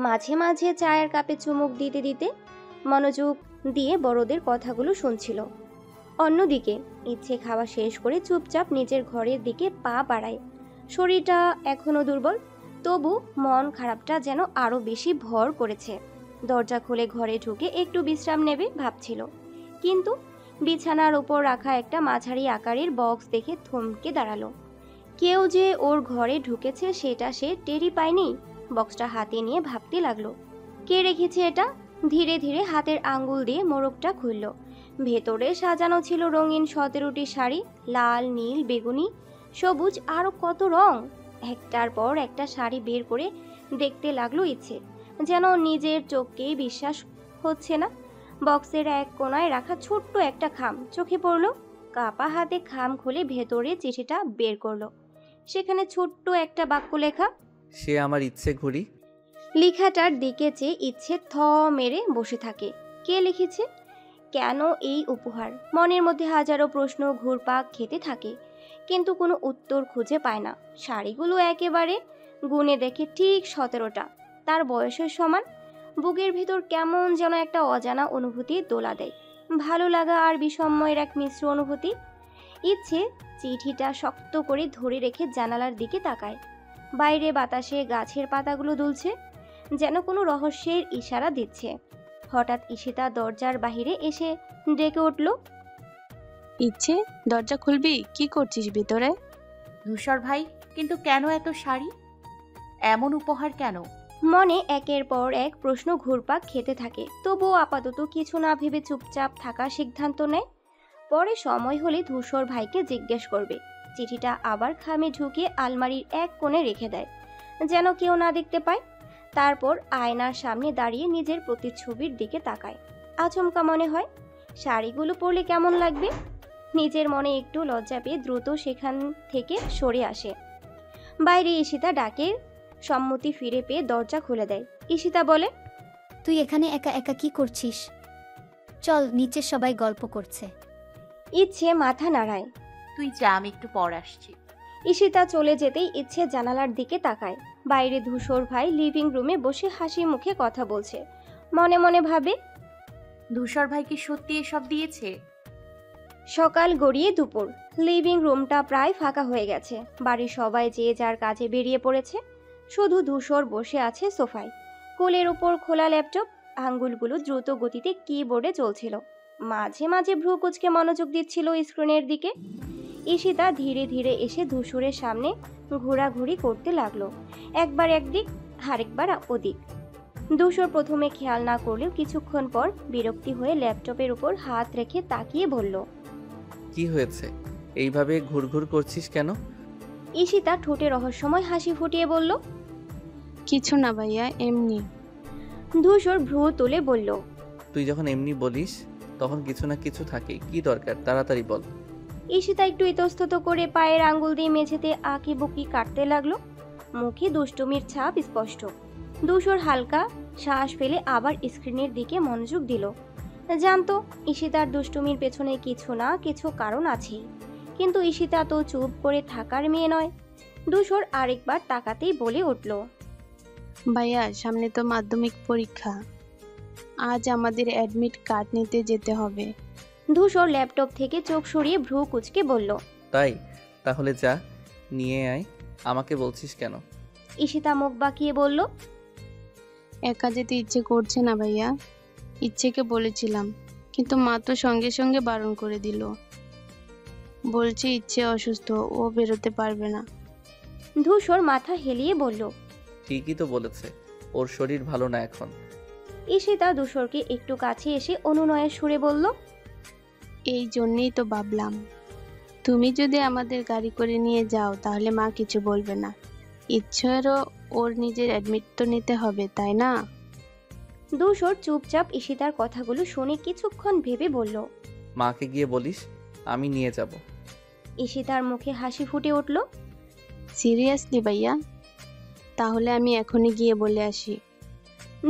মাঝে মাঝে চায়ের কাপে চুমুক দিতে দিতে মনোযোগ দিয়ে বড়দের কথাগুলো শুনছিল। অন্যদিকে ইচ্ছে খাওয়া শেষ করে চুপচাপ নিজের ঘরের দিকে পা বাড়ায়। শরীরটা এখনো দুর্বল, তবু মন খারাপটা যেন আরো বেশি ভর করেছে। দরজা খুলে ঘরে ঢুকে একটু বিশ্রাম নেবে ভাবছিল, কিন্তু বিছানার উপর রাখা একটা মাঝারি আকারের বক্স দেখে থমকে দাঁড়ালো। কেউ যে ওর ঘরে ঢুকেছে সেটা সে টেরই পায়নি। বক্সটা হাতে নিয়ে ভাবতে লাগলো, কে রেখেছে এটা। ধীরে ধীরে হাতের আঙ্গুল দিয়ে মোড়কটা খুলল। ভেতরে সাজানো ছিল রঙিন 17টি শাড়ি, লাল, নীল, বেগুনি, সবুজ, আরো কত রং। একটার পর একটা শাড়ি বের করে দেখতে লাগলো ইচ্ছে, যেন নিজের চোখকেই বিশ্বাস হচ্ছে না। বক্সের এক কোনায় রাখা ছোট্ট একটা খাম চোখে পড়ল। কাপা হাতে খাম খুলে ভেতরে চিঠিটা বের করলো। সেখানে ছোট্ট একটা বাক্য লেখা, সে আমার ইচ্ছে ঘুড়ি। লেখাটার দিকে চেয়ে ইচ্ছে থ মেরে বসে থাকে। কে লিখেছে? কেন এই উপহার? মনের মধ্যে হাজারো প্রশ্ন ঘুরপাক খেতে থাকে, কিন্তু কোনো উত্তর খুঁজে পায় না। শাড়িগুলো একেবারে গুনে দেখে ঠিক 17টা, তার বয়সের সমান। বুকের ভিতর কেমন যেন একটা অজানা অনুভূতি দোলা দেয়, ভালো লাগা আর বিষময়ের এক মিশ্র অনুভূতি। ইচ্ছে চিঠিটা শক্ত করে ধরে রেখে জানালার দিকে তাকায়। বাইরে বাতাসে গাছের পাতাগুলো দুলছে, যেন কোনো রহস্যের ইশারা দিচ্ছে। হঠাৎ ঈশিতা দরজার বাহিরে এসে ডেকে উঠল, ইচ্ছে, দরজা খুলবি? কি করছিস ভিতরে? ধূসর ভাই, কিন্তু কেন এত শাড়ি, এমন উপহার কেন? মনে একের পর এক প্রশ্ন ঘুরপাক খেতে থাকে, তবুও আপাতত কিছু না ভেবে চুপচাপ থাকার সিদ্ধান্ত নেয়। পরে সময় হলে ধূসর ভাইকে জিজ্ঞেস করবে। চিঠিটা আবার খামে ঢুকিয়ে আলমারির এক কোণে রেখে দেয়, যেন কেউ না দেখতে পায়। তারপর আয়নার সামনে দাঁড়িয়ে নিজের প্রতিচ্ছবির দিকে তাকায়। আচমকা মনে হয় শাড়িগুলো পরলে কেমন লাগবে। নিজের মনে একটু লজ্জা পেয়ে দ্রুত সেখান থেকে সরে আসে। বাইরে ঈশিতা ডাকে, সম্মতি ফিরে পেয়ে দরজা খুলে দেয়। ঈশিতা বলে, তুই এখানে একা একা কি করছিস? চল, নিচে সবাই গল্প করছে। ইচ্ছে মাথা নাড়ায়। তুই যা, আমি একটু পর আসছি। ঈশিতা চলে যেতেই ইচ্ছে জানালার দিকে তাকায়। বাইরে ধূসর ভাই লিভিং রুমে বসে হাসি মুখে কথা বলছে। মনে মনে ভাবে, ধূসর ভাই কি সত্যি এসব দিয়েছে? সকাল গড়িয়ে দুপুর। লিভিং রুমটা প্রায় ফাঁকা হয়ে গেছে। বাড়ির সবাই যে যার কাজে বেরিয়ে পড়েছে। শুধু ধূসর বসে আছে সোফায়। কোলের উপর খোলা ল্যাপটপ, আঙ্গুলগুলো দ্রুত গতিতে কিবোর্ডে চলছিল। মাঝে মাঝে ভ্রু কুঁচকে মনোযোগ দিচ্ছিল স্ক্রিনের দিকে। ঈশিতা ধীরে ধীরে এসে ধূসরের সামনে ঘোরাঘুরি করতে লাগলো, একবার একদিক আরেকবার ওদিক। ধূসর প্রথমে খেয়াল না করলেও কিছুক্ষণ পর বিরক্তি হয়ে ল্যাপটপের উপর হাত রেখে তাকিয়ে বলল, কি হয়েছে? এইভাবে ঘুরঘুর করছিস কেন? ঈশিতা ঠোঁটে রহস্যময় হাসি ফুটিয়ে বলল, কিছু না ভাইয়া, এমনি। ধূসর ভ্রু তুলে বলল, তুই যখন এমনি বলিস তখন কিছু না কিছু থাকে, কি দরকার তাড়াতাড়ি বল। ঈশিতা একটু ইতস্তত করে পায়ের আঙ্গুল দিয়ে মেঝেতে আঁকি বুকি কাটতে লাগলো। মুখে দুষ্টুমির ছাপ স্পষ্ট। ধূসর হালকা শ্বাস ফেলে আবার স্ক্রিনের দিকে মনোযোগ দিল। জানতো ঈশিতার দুষ্টুমির পেছনে কিছু না কিছু কারণ আছেই, কিন্তু ঈশিতা তো চুপ করে থাকার মেয়ে নয়। ধূসর আরেকবার তাকাতেই বলে উঠল, ভাইয়া, সামনে তো মাধ্যমিক পরীক্ষা, আজ আমাদের অ্যাডমিট কার্ড নিতে যেতে হবে। ধূসর ল্যাপটপ থেকে চোখ সরিয়ে ভ্রু কুঁচকে বলল, তাই? তাহলে যা, নিয়ে আয়। আমাকে বলছিস কেন? ঈশিতা মুখ বাঁকিয়ে বলল, একা যেতে ইচ্ছে করছে না ভাইয়া। ইচ্ছেকে বলেছিলাম, কিন্তু মা তো সঙ্গে সঙ্গে বারণ করে দিল। বলছে ইচ্ছে অসুস্থ, ও বেরোতে পারবে না। ধূসর মাথা হেলিয়ে বলল, ঠিকই তো বলেছে, ওর শরীর ভালো না এখন। ঈশিতা ধূসরকে একটু কাছে এসে অনুনয়ের সুরে বলল, এই জন্যই তো ভাবলাম, তুমি যদি আমাদের গাড়ি করে নিয়ে যাও তাহলে মা কিছু বলবে না। ইচ্ছেরও ওর নিজের অ্যাডমিট তো নিতে হবে, তাই না? ধূসর চুপচাপ ঈশিতার কথাগুলো শুনে কিছুক্ষণ ভেবে বলল, মাকে গিয়ে বলিস আমি নিয়ে যাব। ঈশিতার মুখে হাসি ফুটে উঠল, সিরিয়াসলি ভাইয়া? তাহলে আমি এখনই গিয়ে বলে আসি।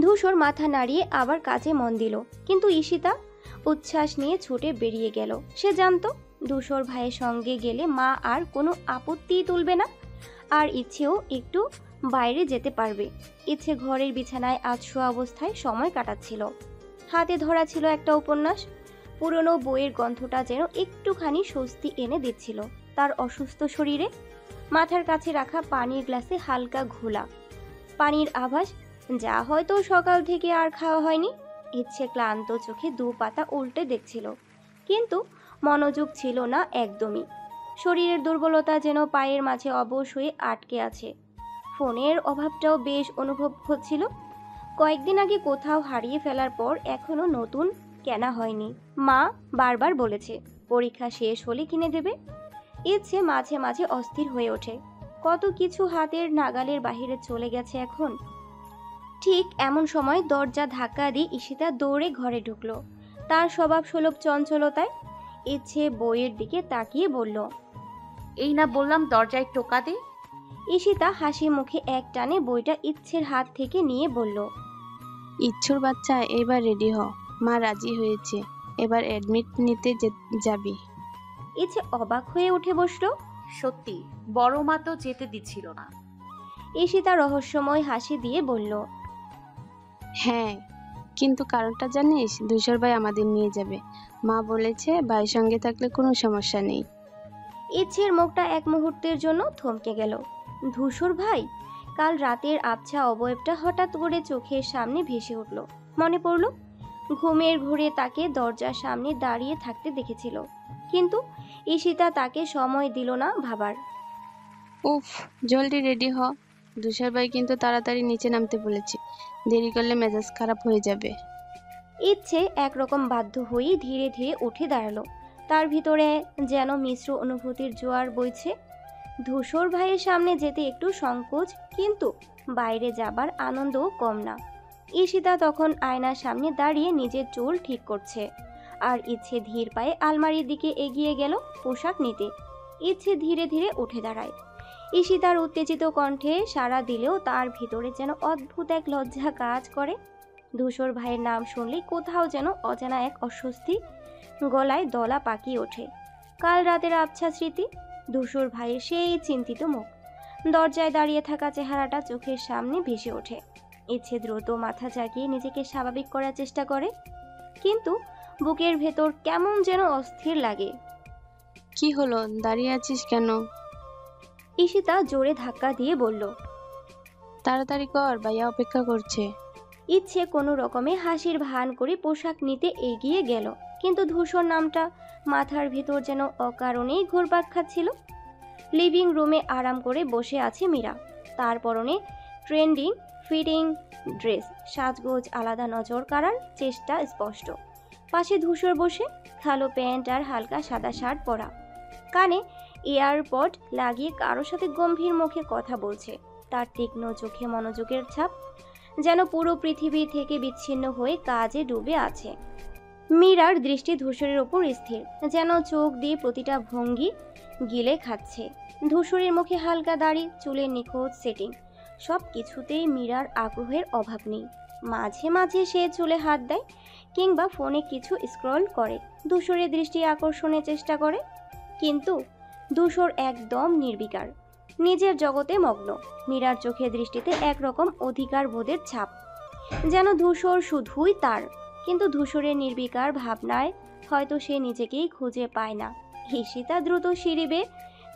ধূসর মাথা নাড়িয়ে আবার কাজে মন দিল, কিন্তু ঈশিতা উচ্ছ্বাস নিয়ে ছুটে বেরিয়ে গেল। সে জানতো ধূসর ভাইয়ের সঙ্গে গেলে মা আর কোনো আপত্তি তুলবে না, আর ইচ্ছেও একটু বাইরে যেতে পারবে। ইচ্ছে ঘরের বিছানায় আধশোয়া অবস্থায় সময় কাটাচ্ছিল। হাতে ধরা ছিল একটা উপন্যাস। পুরনো বইয়ের গন্ধটা যেন একটুখানি স্বস্তি এনে দিচ্ছিল তার অসুস্থ শরীরে। মাথার কাছে রাখা পানির গ্লাসে হালকা ঘোলা পানির আভাস, যা হয়তো সকাল থেকে আর খাওয়া হয়নি। ইচ্ছে ক্লান্ত চোখে দু পাতা উল্টে দেখছিল, কিন্তু মনোযোগ ছিল না একদমই। শরীরের দুর্বলতা যেন পায়ের মাঝে অবশ হয়ে আটকে আছে। ফোনের অভাবটাও বেশ অনুভব হচ্ছিল। কয়েকদিন আগে কোথাও হারিয়ে ফেলার পর এখনো নতুন কেনা হয়নি। মা বারবার বলেছে পরীক্ষা শেষ হলে কিনে দেবে। ইচ্ছে মাঝে মাঝে অস্থির হয়ে ওঠে, কত কিছু হাতের নাগালের বাহিরে চলে গেছে এখন। ঠিক এমন সময় দরজা ধাক্কা দিয়ে ঈশিতা দৌড়ে ঘরে ঢুকলো। তার স্বভাব সুলভ চঞ্চলতায় ইচ্ছে বইয়ের দিকে তাকিয়ে বলল, এই না বললাম দরজায় টোকা দে। ঈশিতা হাসি মুখে এক টানে বইটা ইচ্ছের হাত থেকে নিয়ে বলল, ইচ্ছুর বাচ্চা, এবার রেডি হ, মা রাজি হয়েছে, এবার অ্যাডমিট নিতে যাবি। ইচ্ছে অবাক হয়ে উঠে বসলো। সত্যি? বড় মা তো যেতে দিচ্ছিল না। ঈশিতা রহস্যময় হাসি দিয়ে বলল, হ্যাঁ, কিন্তু কারণটা জানিস? ধূসর ভাই আমাদের নিয়ে যাবে। মা বলেছে ভাইয়ের সঙ্গে থাকলে কোনো সমস্যা নেই। ইচ্ছের মুখটা এক মুহূর্তের জন্য থমকে গেল। ধূসর ভাই? কাল রাতের আবছা অবয়বটা হঠাৎ করে চোখের সামনে ভেসে উঠল। মনে পড়ল ঘুমের ঘুরে তাকে দরজার সামনে দাঁড়িয়ে থাকতে দেখেছিল, কিন্তু ঈশিতা তাকে সময় দিল না ভাবার। উফ, জলদি রেডি হ, তুষার ভাই কিন্তু তাড়াতাড়ি নিচে নামতে বলেছে, দেরি করলে মেজাজ খারাপ হয়ে যাবে। ইচ্ছে একরকম বাধ্য হয়েই ধীরে ধীরে উঠে দাঁড়ালো। তার ভিতরে যেন মিশ্র অনুভূতির জোয়ার বইছে। ধূসর ভাইয়ের সামনে যেতে একটু সংকোচ, কিন্তু বাইরে যাবার আনন্দও কম না। ঈশিতা তখন আয়নার সামনে দাঁড়িয়ে নিজের চুল ঠিক করছে, আর ইচ্ছে ধীর পায়ে আলমারির দিকে এগিয়ে গেল পোশাক নিতে। ইচ্ছে ধীরে ধীরে উঠে দাঁড়ায়। ঈশিতার উত্তেজিত কণ্ঠে সাড়া দিলেও তার ভিতরে যেন অদ্ভুত এক লজ্জা কাজ করে। ধূসর ভাইয়ের নাম শুনলেই কোথাও যেন অজানা এক অস্বস্তি গলায় দলা পাকিয়ে ওঠে। কাল রাতের আবছা স্মৃতি, ধূসর ভাইয়ের সেই চিন্তিত মুখ, দরজায় দাঁড়িয়ে থাকা চেহারাটা চোখের সামনে ভেসে ওঠে। ইচ্ছে দ্রুত মাথা জাগিয়ে নিজেকে স্বাভাবিক করার চেষ্টা করে, কিন্তু বুকের ভেতর কেমন যেন অস্থির লাগে। কি হলো, দাঁড়িয়ে আছিস কেন? ঈশিতা জোরে ধাক্কা দিয়ে বলল। তাড়াতাড়ি কর, ভাইয়া অপেক্ষা করছে। ইচ্ছে কোনো রকমে হাসির ভান করে পোশাক নিতে এগিয়ে গেল, কিন্তু ধূসর নামটা মাথার ভিতর যেন অকারণেই ঘুরপাক খাচ্ছিল। লিভিং রুমে আরাম করে বসে আছে মীরা। তার পরনে ট্রেন্ডিং ফিটিং ড্রেস, সাজগোজ আলাদা নজর কাড়ার চেষ্টা স্পষ্ট। পাশে ধূসর বসে, কালো প্যান্ট আর হালকা সাদা শার্ট পরা, কানে এয়ারপড লাগিয়ে কারোর সাথে গম্ভীর মুখে কথা বলছে। তার তীক্ষ্ণ চোখে মনোযোগের ছাপ, যেন পুরো পৃথিবী থেকে বিচ্ছিন্ন হয়ে কাজে ডুবে আছে। মীরার দৃষ্টি ধূসরের ওপর স্থির, যেন চোখ দিয়ে প্রতিটা ভঙ্গি গিলে খাচ্ছে। ধূসরের মুখে হালকা দাড়ি, চুলের নিখুঁত সেটিং, সব কিছুতেই মীরার আগ্রহের অভাব নেই। মাঝে মাঝে সে চুলে হাত দেয় কিংবা ফোনে কিছু স্ক্রল করে, ধূসরের দৃষ্টি আকর্ষণের চেষ্টা করে, কিন্তু ধূসর একদম নির্বিকার, নিজের জগতে মগ্ন। মীরার চোখের দৃষ্টিতে একরকম অধিকার বোধের ছাপ, যেন ধূসর শুধুই তার। কিন্তু ধূসরের নির্বিকার ভাবনায় হয়তো সে নিজেকেই খুঁজে পায় না। ঈশিতা দ্রুত সিঁড়ি বেয়ে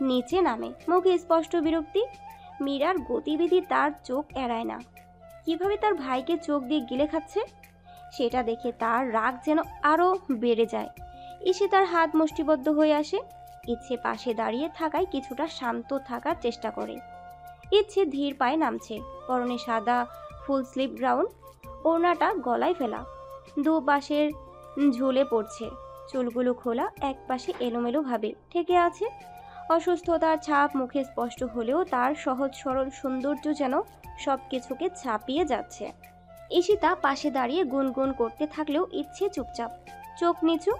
নিচে নামে, মুখে স্পষ্ট বিরক্তি। মীরার গতিবিধি তার চোখ এড়ায় না। কিভাবে তার ভাইকে চোখ দিয়ে গিলে খাচ্ছে সেটা দেখে তার রাগ যেন আরো বেড়ে যায়। ঈশিতার হাত মুষ্টিবদ্ধ হয়ে আসে। ইচ্ছে পাশে দাঁড়িয়ে থাকায় কিছুটা শান্ত থাকার চেষ্টা করে। ইচ্ছে ধীর পায়ে নামছে, পরনে সাদা ফুল স্লিভ গ্রাউন্ড, ওড়নাটা গলায় ফেলা, দুপাশের ঝুলে পড়ছে, চুলগুলো খোলা, এক পাশে এলোমেলো ভাবে ঠেকে আছে। অসুস্থতার ছাপ মুখে স্পষ্ট হলেও তার সহজ সরল সৌন্দর্য যেন সব কিছুকে ছাপিয়ে যাচ্ছে। ঈশিতা পাশে দাঁড়িয়ে গুনগুন করতে থাকলেও ইচ্ছে চুপচাপ, চোখ নিচু।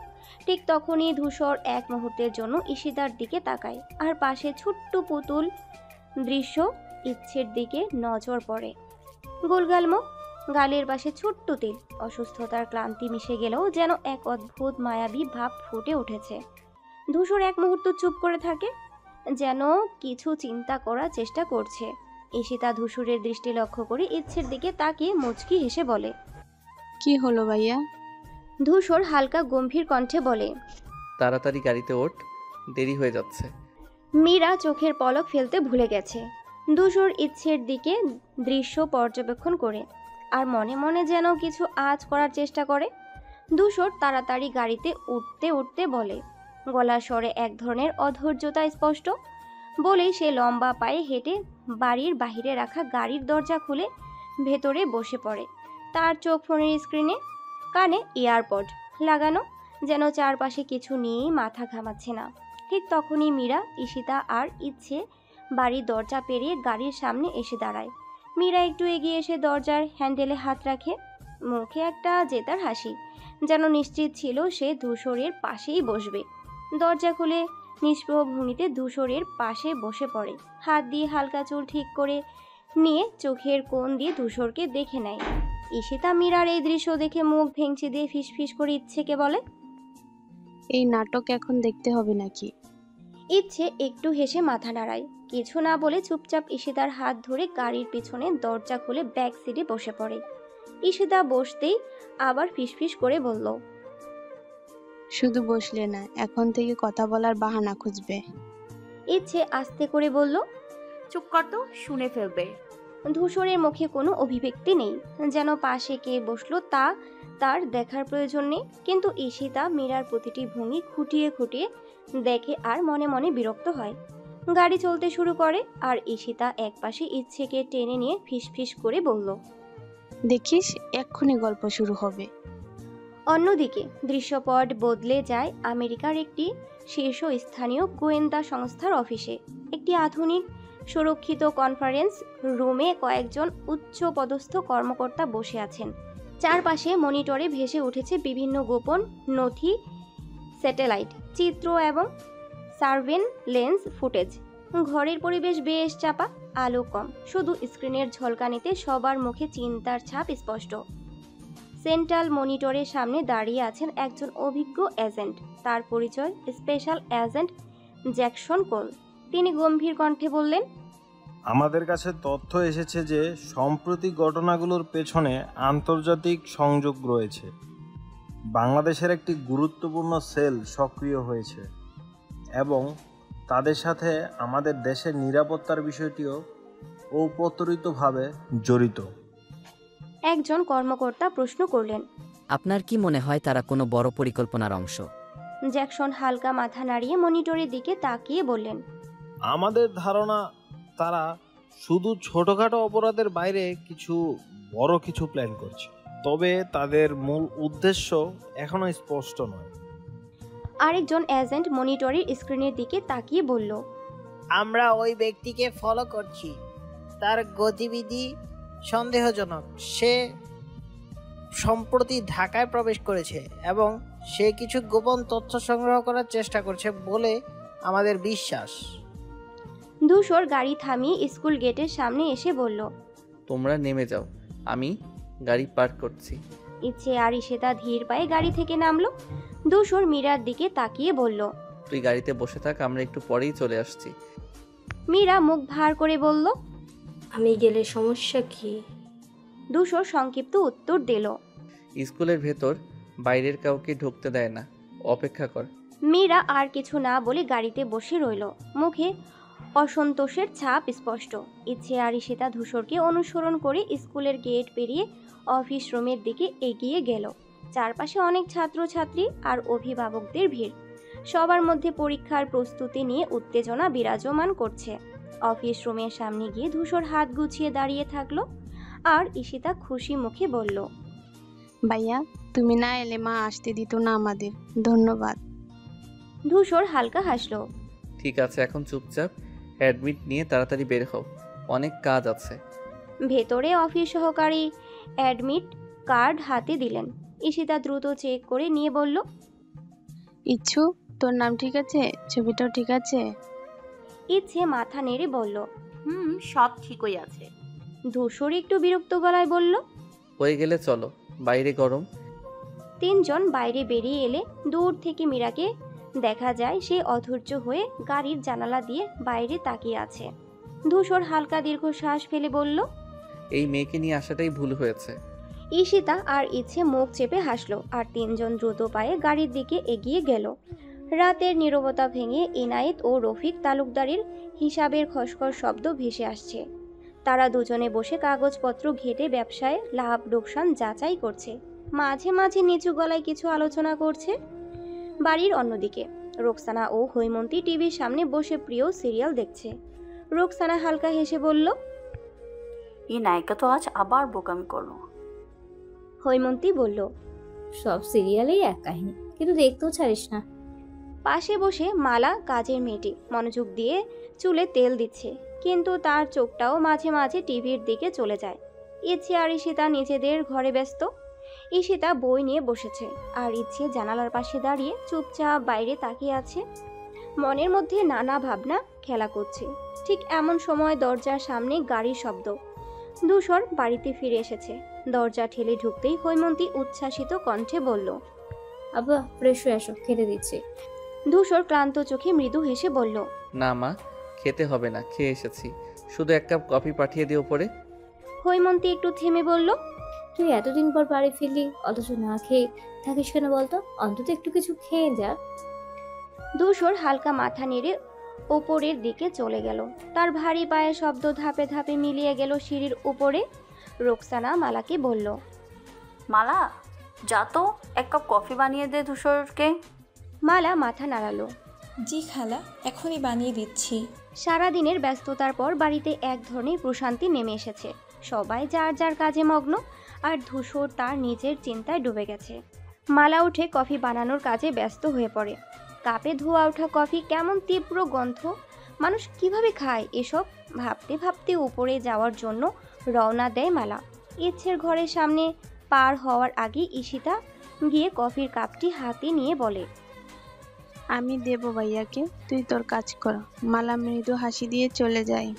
ঠিক তখনই ধূসর এক মুহূর্তের জন্য ঈশিতার দিকে তাকায়, আর পাশে ছোট্ট পুতুল দৃশ্য ইচ্ছের দিকে নজর পড়ে। গোলগাল মুখ, গালের পাশে ছোট্ট তিল, অসুস্থতার ক্লান্তি মিশে গেলেও যেন এক অদ্ভুত মায়াবী ভাব ফুটে উঠেছে। ধূসর এক মুহূর্ত চুপ করে থাকে, যেন কিছু চিন্তা করার চেষ্টা করছে। ঈশিতা ধূসরের দৃষ্টি লক্ষ্য করে ইচ্ছের দিকে তাকিয়ে মুচকি হেসে বলে, কি হলো ভাইয়া? ধূসর হালকা গম্ভীর কণ্ঠে বলে, তাড়াতাড়ি গাড়িতে ওঠ, দেরি হয়ে যাচ্ছে। মীরা চোখের পলক ফেলতে ভুলে গেছে। ধূসর ইচ্ছের দিকে দৃশ্য পর্যবেক্ষণ করে, আর মনে মনে যেন কিছু আঁচ করার চেষ্টা করে। ধূসর তাড়াতাড়ি গাড়িতে উঠতে উঠতে বলে, গলার স্বরে এক ধরনের অধৈর্যতা স্পষ্ট। বলেই সে লম্বা পায়ে হেঁটে বাড়ির বাহিরে রাখা গাড়ির দরজা খুলে ভেতরে বসে পড়ে। তার চোখ ফোনের স্ক্রিনে, কানে এয়ারপড লাগানো, যেন চারপাশে কিছু নিয়েই মাথা ঘামাচ্ছে না। ঠিক তখনই মীরা, ঈশিতা আর ইচ্ছে বাড়ির দরজা পেরিয়ে গাড়ির সামনে এসে দাঁড়ায়। মীরা একটু এগিয়ে এসে দরজার হ্যান্ডেলে হাত রাখে, মুখে একটা জেতার হাসি, যেন নিশ্চিত ছিল সে ধূসরের পাশেই বসবে। দরজা খুলে নিষ্প্রভ ভঙ্গিতে ধূসরের পাশে বসে পড়ে, হাত দিয়ে হালকা চুল ঠিক করে নিয়ে চোখের কোণ দিয়ে ধূসরকে দেখে নেয়। ঈশিতা মীরার এই দৃশ্য দেখে মুখ ভেঙচি দিয়ে ফিসফিস করে ইচ্ছেকে বলে, এই নাটক এখন দেখতে হবে নাকি? ইচ্ছে একটু হেসে মাথা নাড়ায়, কিছু না বলে চুপচাপ ঈশিতার হাত ধরে গাড়ির পিছনে দরজা খুলে ব্যাক সিটে বসে পড়ে। ঈশিতা বসতেই আবার ফিসফিস করে বলল, শুধু বসলে না, এখন থেকে কথা বলার বাহানা খুঁজবে। ইচ্ছে আস্তে করে বলল, চুপ কর তো, শুনে ফেলবে। ধূসরের মুখে কোনো অভিব্যক্তি নেই, যেন পাশে কে বসলো তা তার দেখার প্রয়োজন নেই। কিন্তু ঈশিতা মীরার প্রতিটি ভঙ্গি খুঁটিয়ে খুঁটিয়ে দেখে আর মনে মনে বিরক্ত হয়। গাড়ি চলতে শুরু করে আর ঈশিতা একপাশে ইচ্ছেকে টেনে নিয়ে ফিসফিস করে বলল, দেখিস এক্ষুনি গল্প শুরু হবে। অন্যদিকে দৃশ্যপট বদলে যায় আমেরিকার একটি শীর্ষস্থানীয় গোয়েন্দা সংস্থার অফিসে। একটি আধুনিক সুরক্ষিত কনফারেন্স রুমে কয়েকজন উচ্চপদস্থ কর্মকর্তা বসে আছেন। চারপাশে মনিটরে ভেসে উঠেছে বিভিন্ন গোপন নথি, স্যাটেলাইট চিত্র এবং সার্ভেইলেন্স ফুটেজ। ঘরের পরিবেশ বেশ চাপা, আলো কম, শুধু স্ক্রিনের ঝলকানিতে সবার মুখে চিন্তার ছাপ স্পষ্ট। সেন্ট্রাল মনিটরের সামনে দাঁড়িয়ে আছেন একজন অভিজ্ঞ এজেন্ট, তার পরিচয় স্পেশাল এজেন্ট জ্যাকসন কোল। তিনি গম্ভীর কণ্ঠে বললেন, আমাদের কাছে তথ্য এসেছে যে সাম্প্রতিক ঘটনাগুলোর পেছনে আন্তর্জাতিক সংযোগ রয়েছে। বাংলাদেশের একটি গুরুত্বপূর্ণ সেল সক্রিয় হয়েছে এবং তাদের সাথে আমাদের দেশের নিরাপত্তার বিষয়টিও অপ্রত্বরিতভাবে জড়িত। একজন কর্মকর্তা প্রশ্ন করলেন, আপনার কি মনে হয় তারা কোনো বড় পরিকল্পনার অংশ? জ্যাকসন হালকা মাথা নাড়িয়ে মনিটরের দিকে তাকিয়ে বললেন, আমাদের ধারণা তারা শুধু ছোটখাটো অপরাধের বাইরে বড় কিছু প্ল্যান করছে, তবে তাদের মূল উদ্দেশ্য এখনো স্পষ্ট নয়। আরেকজন এজেন্ট মনিটরের স্ক্রিনের দিকে তাকিয়ে বলল, আমরা ওই ব্যক্তিকে ফলো করছি। তার গতিবিধি সন্দেহজনক। সে সম্প্রতি ঢাকায় প্রবেশ করেছে এবং সে কিছু গোপন তথ্য সংগ্রহ করার চেষ্টা করছে বলে আমাদের বিশ্বাস। ধূসর গাড়ি থামিয়ে স্কুল গেটের সামনে এসে বলল, তোমরা নেমে যাও, আমি গাড়ি পার্ক করছি। ইচ্ছে আর ঈশিতা ধীর পায়ে গাড়ি থেকে নামলো। ধূসর মীরার দিকে তাকিয়ে বলল, তুই গাড়িতে বসে থাক, আমরা একটু পরেই চলে আসছি। মীরা মুখ ভার করে বলল, আমি গেলে সমস্যা কি? ধূসর সংক্ষিপ্ত উত্তর দিল, স্কুলের ভেতর বাইরের কাউকে ঢুকতে দেয় না, অপেক্ষা কর। মীরা আর কিছু না বলে গাড়িতে বসে রইল, মুখে অসন্তোষের ছাপ স্পষ্ট। ইচ্ছে আর ঈশিতা ধূসরকে অনুসরণ করে স্কুলের গেট পেরিয়ে অফিস রুমের দিকে এগিয়ে গেল। চারপাশে অনেক ছাত্রছাত্রী আর অভিভাবকদের ভিড়, সবার মধ্যে পরীক্ষার প্রস্তুতি নিয়ে উত্তেজনা বিরাজমান করছে। অফিস রুমের সামনে গিয়ে ধূসর হাত গুছিয়ে দাঁড়িয়ে থাকলো আর ঈশিতা খুশি মুখে বলল, ভাইয়া তুমি না এলে মা আসতে দিত না আমাদের, ধন্যবাদ। ধূসর হালকা হাসলো। ঠিক আছে, এখন চুপচাপ অ্যাডমিট নিয়ে তাড়াতাড়ি বের হও, অনেক কাজ আছে। ভেতরে অফিস সহকারী অ্যাডমিট কার্ড হাতে দিলেন। ঈশিতা দ্রুত চেক করে নিয়ে বলল, ইচ্ছু তোর নাম ঠিক আছে, ছবিটাও ঠিক আছে? ইচ্ছে মাথা নেড়ে বলল, সব ঠিকই আছে। ধূসর একটু বিরক্ত গলায় বলল, হয়ে গেলে চলো, বাইরে গরম। তিনজন বাইরে বেরিয়ে এলে দূর থেকে মীরাকে দেখা যায় সে অধৈর্য হয়ে গাড়ির জানালা দিয়ে বাইরে তাকিয়ে আছে। ধূসর হালকা দীর্ঘশ্বাস ফেলে বলল, এই মেয়েকে নিয়ে আসাটাই ভুল হয়েছে। ঈশিতা আর ইচ্ছে মুখ চেপে হাসলো আর তিনজন দ্রুত পায়ে গাড়ির দিকে এগিয়ে গেল। রাতের নীরবতা ভেঙে ইনায়েত ও রফিক তালুকদারের হিসাবের খসখস শব্দ ভেসে আসছে। তারা দুজনে বসে কাগজপত্র ঘেটে ব্যবসায় লাভ লোকসান যাচাই করছে, মাঝে মাঝে নিচু গলায় কিছু আলোচনা করছে। বাড়ির অন্যদিকে রোকসানা ও হৈমন্তী টিভির সামনে বসে প্রিয় সিরিয়াল দেখছে। রোকসানা হালকা হেসে বলল, এই নায়িকা তো আজ আবার বোকামি করলো। হৈমন্তী বলল, সব সিরিয়ালেই এক কাহিনী, কিন্তু দেখতেও ছাড়িস না। পাশে বসে মালা কাজের মেয়েটি মনোযোগ দিয়ে চুলে তেল দিচ্ছে, কিন্তু তার চোখটাও মাঝে মাঝে টিভির দিকে চলে যায়। ইচ্ছে আর ঈশিতা নিজেদের ঘরে ব্যস্ত। ঈশিতা বই নিয়ে বসেছে আর ইচ্ছে জানালার পাশে দাঁড়িয়ে চুপচাপ বাইরে তাকিয়ে আছে। মনের মধ্যে নানা ভাবনা খেলা করছে। ঠিক এমন সময় দরজার সামনে গাড়ির শব্দ। ধূসর বাড়িতে ফিরে এসেছে। দরজা ঠেলে ঢুকতেই হৈমন্তী উচ্ছ্বাসিত কণ্ঠে বলল, আব্বা ফ্রেশ হয়ে আসো, খেতে দিচ্ছি। ধূসর ক্লান্ত চোখে মৃদু হেসে বলল, না মা, খেতে হবে না, খেয়ে এসেছি, শুধু এক কাপ কফি পাঠিয়ে দিও পরে। হৈমন্তী একটু থেমে বলল, তুই এতদিন পর বাড়ি ফিরলি অথচ না খেয়ে থাকিস কেন বলতো? অন্তত একটু কিছু খেয়ে যা। ধূসর হালকা মাথা নেড়ে ওপরের দিকে চলে গেল। তার ভারী পায়ের শব্দ ধাপে ধাপে মিলিয়ে গেল সিঁড়ির উপরে। রোকসানা মালাকে বলল, মালা যা তো, এক কাপ কফি বানিয়ে দে ধূসরকে। মালা মাথা নাড়ালো, জি খালা, এখনই বানিয়ে দিচ্ছি। সারাদিনের ব্যস্ততার পর বাড়িতে এক ধরনের প্রশান্তি নেমে এসেছে। সবাই যার যার কাজে মগ্ন, আর ধূসর তার নিজের চিন্তায় ডুবে গেছে। মালা উঠে কফি বানানোর কাজে ব্যস্ত হয়ে পড়ে। কাপে ধোয়া ওঠা কফি, কেমন তীব্র গন্ধ, মানুষ কিভাবে খায় এসব ভাবতে ভাবতে উপরে যাওয়ার জন্য রওনা দেয় মালা। ইচ্ছের ঘরের সামনে পার হওয়ার আগে ঈশিতা গিয়ে কফির কাপটি হাতে নিয়ে বলে, আমি দেব ভাইয়াকে, তুই তোর কাজ কর। মালা মৃদু হাসি দিয়ে চলে যায়।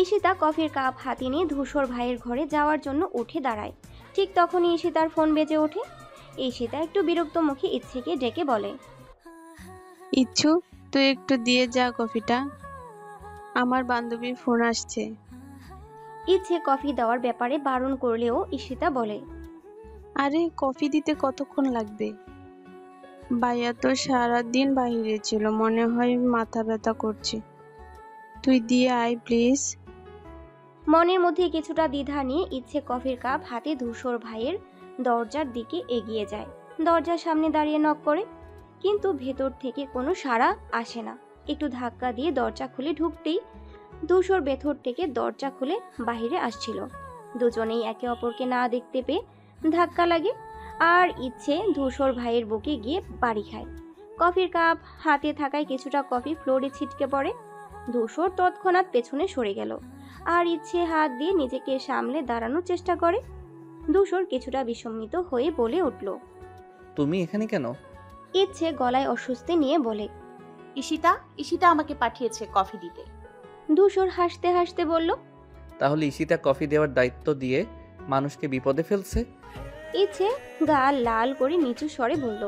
ঈশিতা কফির কাপ হাতে নিয়ে ধূসর ভাইয়ের ঘরে যাওয়ার জন্য উঠে দাঁড়ায়। ঠিক তখনই ঈশিতার ফোন বেজে ওঠে। ঈশিতা একটু বিরক্ত মুখে ইচ্ছেকে ডেকে বলে, ইচ্ছু, তুই একটু দিয়ে যা কফিটা, আমার বান্ধবীর ফোন আসছে। ইচ্ছে কফি দেওয়ার ব্যাপারে বারণ করলেও ঈশিতা বলে, আরে কফি দিতে কতক্ষণ লাগবে? ভাইয়া তো সারাদিন বাইরে ছিল, মনে হয় মাথা ব্যথা করছে, তুই দিয়ে আয় প্লিজ। মনের মধ্যে কিছুটা দ্বিধা নিয়ে ইচ্ছে কফির কাপ হাতে ধূসর ভাইয়ের দরজার দিকে এগিয়ে যায়। দরজার সামনে দাঁড়িয়ে নক করে, কিন্তু ভেতর থেকে কোনো সাড়া আসে না। একটু ধাক্কা দিয়ে দরজা খুলে ঢুকতেই ধূসর ভেতর থেকে দরজা খুলে বাহিরে আসছিল। দুজনেই একে অপরকে না দেখতে পেয়ে ধাক্কা লাগে, আর ইচ্ছে ধূসর ভাইয়ের বুকে গিয়ে বাড়ি খায়। কফির কাপ হাতে থাকায় কিছুটা কফি ফ্লোরে ছিটকে পড়ে। ধূসর তৎক্ষণাৎ পেছনে সরে গেল, আর ইচ্ছে হাত দিয়ে নিজেকে সামলে দাঁড়ানোর চেষ্টা করে। ধূসর কিছুটা বিস্মিত হয়ে বলে উঠল, তুমি এখানে কেন? ইচ্ছে গলায় অস্বস্তি নিয়ে বলে, ঈশিতা আমাকে পাঠিয়েছে কফি দিতে। ধূসর হাসতে হাসতে বলল, তাহলে ঈশিতা কফি দেওয়ার দায়িত্ব দিয়ে মানুষকে বিপদে ফেলছে? ইচ্ছে গা লাল করে নিচু স্বরে বলল,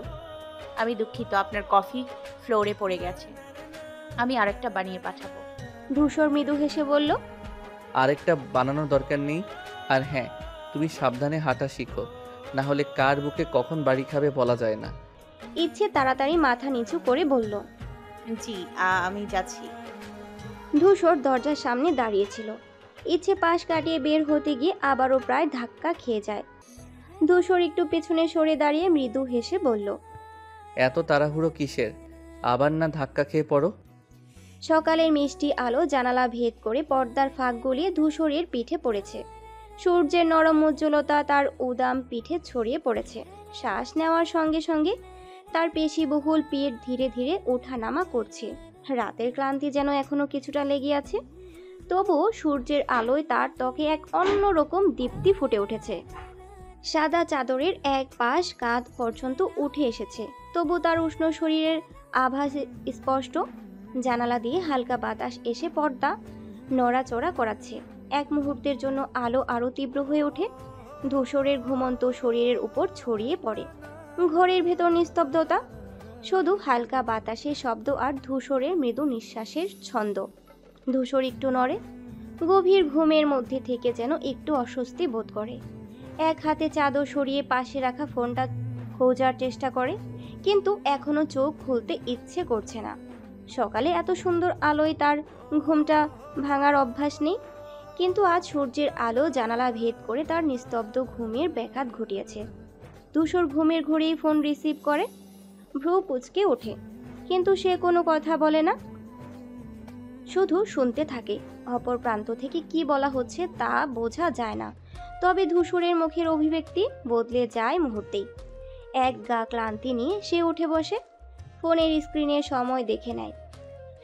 আমি দুঃখিত, আপনার কফি ফ্লোরে পড়ে গেছে, আমি আরেকটা বানিয়ে পাঠাবো। ধূসর মৃদু হেসে বলল, আরেকটা বানানোর দরকার নেই। আর হ্যাঁ, তুমি সাবধানে হাঁটা শিখো, না হলে কার বুকে কখন বাড়ি খাবে বলা যায় না। ইচ্ছে তাড়াতাড়ি মাথা নিচু করে বলল, জি আমি যাচ্ছি। ধূসর দরজার সামনে দাঁড়িয়েছিল। ইচ্ছে পাশ কাটিয়ে বের হতে গিয়ে আবারও প্রায় ধাক্কা খেয়ে যায়। ধূসর একটু পেছনে সরে দাঁড়িয়ে মৃদু হেসে বলল, এত তাড়াহুড়ো কিসের? আবার না ধাক্কা খেয়ে পড়ো। সকালের মিষ্টি আলো জানালা ভেদ করে পর্দার ফাঁক গলিয়ে ধূসরের পিঠে পড়েছে। সূর্যের নরম উজ্জ্বলতা তার উদাম পিঠে ছড়িয়ে পড়েছে। শ্বাস নেওয়ার সঙ্গে সঙ্গে তার পেশিবহুল পিঠ ধীরে ধীরে ওঠানামা করছে। রাতের ক্লান্তি যেন এখনো কিছুটা লেগে আছে, তবুও সূর্যের আলোয় তার ত্বকে এক অন্যরকম দীপ্তি ফুটে উঠেছে। সাদা চাদরের এক পাশ কাঁধ পর্যন্ত উঠে এসেছে, তবু তার উষ্ণ শরীরের আভাস স্পষ্ট। জানালা দিয়ে হালকা বাতাস এসে পর্দা নড়াচড়া করাচ্ছে। এক মুহূর্তের জন্য আলো আরো তীব্র হয়ে ওঠে, ধূসরের ঘুমন্ত শরীরের উপর ছড়িয়ে পড়ে। ঘরের ভেতর নিস্তব্ধতা, শুধু হালকা বাতাসের শব্দ আর ধূসরের মৃদু নিঃশ্বাসের ছন্দ। ধূসর একটু নড়ে, গভীর ঘুমের মধ্যে থেকে যেন একটু অস্বস্তি বোধ করে। এক হাতে চাদর সরিয়ে পাশে রাখা ফোনটা খোঁজার চেষ্টা করে, কিন্তু এখনো চোখ খুলতে ইচ্ছে করছে না। সকালে এত সুন্দর আলোয় তার ঘুমটা ভাঙার অভ্যাস নেই, কিন্তু আজ সূর্যের আলো জানালা ভেদ করে তার নিস্তব্ধ ঘুমের ব্যাঘাত ঘটিয়েছে। ধূসর ঘুমের ঘুরেই ফোন রিসিভ করে, ভ্রু কুঁচকে ওঠে, কিন্তু সে কোনো কথা বলে না, শুধু শুনতে থাকে। অপর প্রান্ত থেকে কি বলা হচ্ছে তা বোঝা যায় না, তবে ধূসরের মুখের অভিব্যক্তি বদলে যায় মুহূর্তেই। এক গা ক্লান্তি নিয়ে সে উঠে বসে ফোনের স্ক্রিনে সময় দেখে নেয়।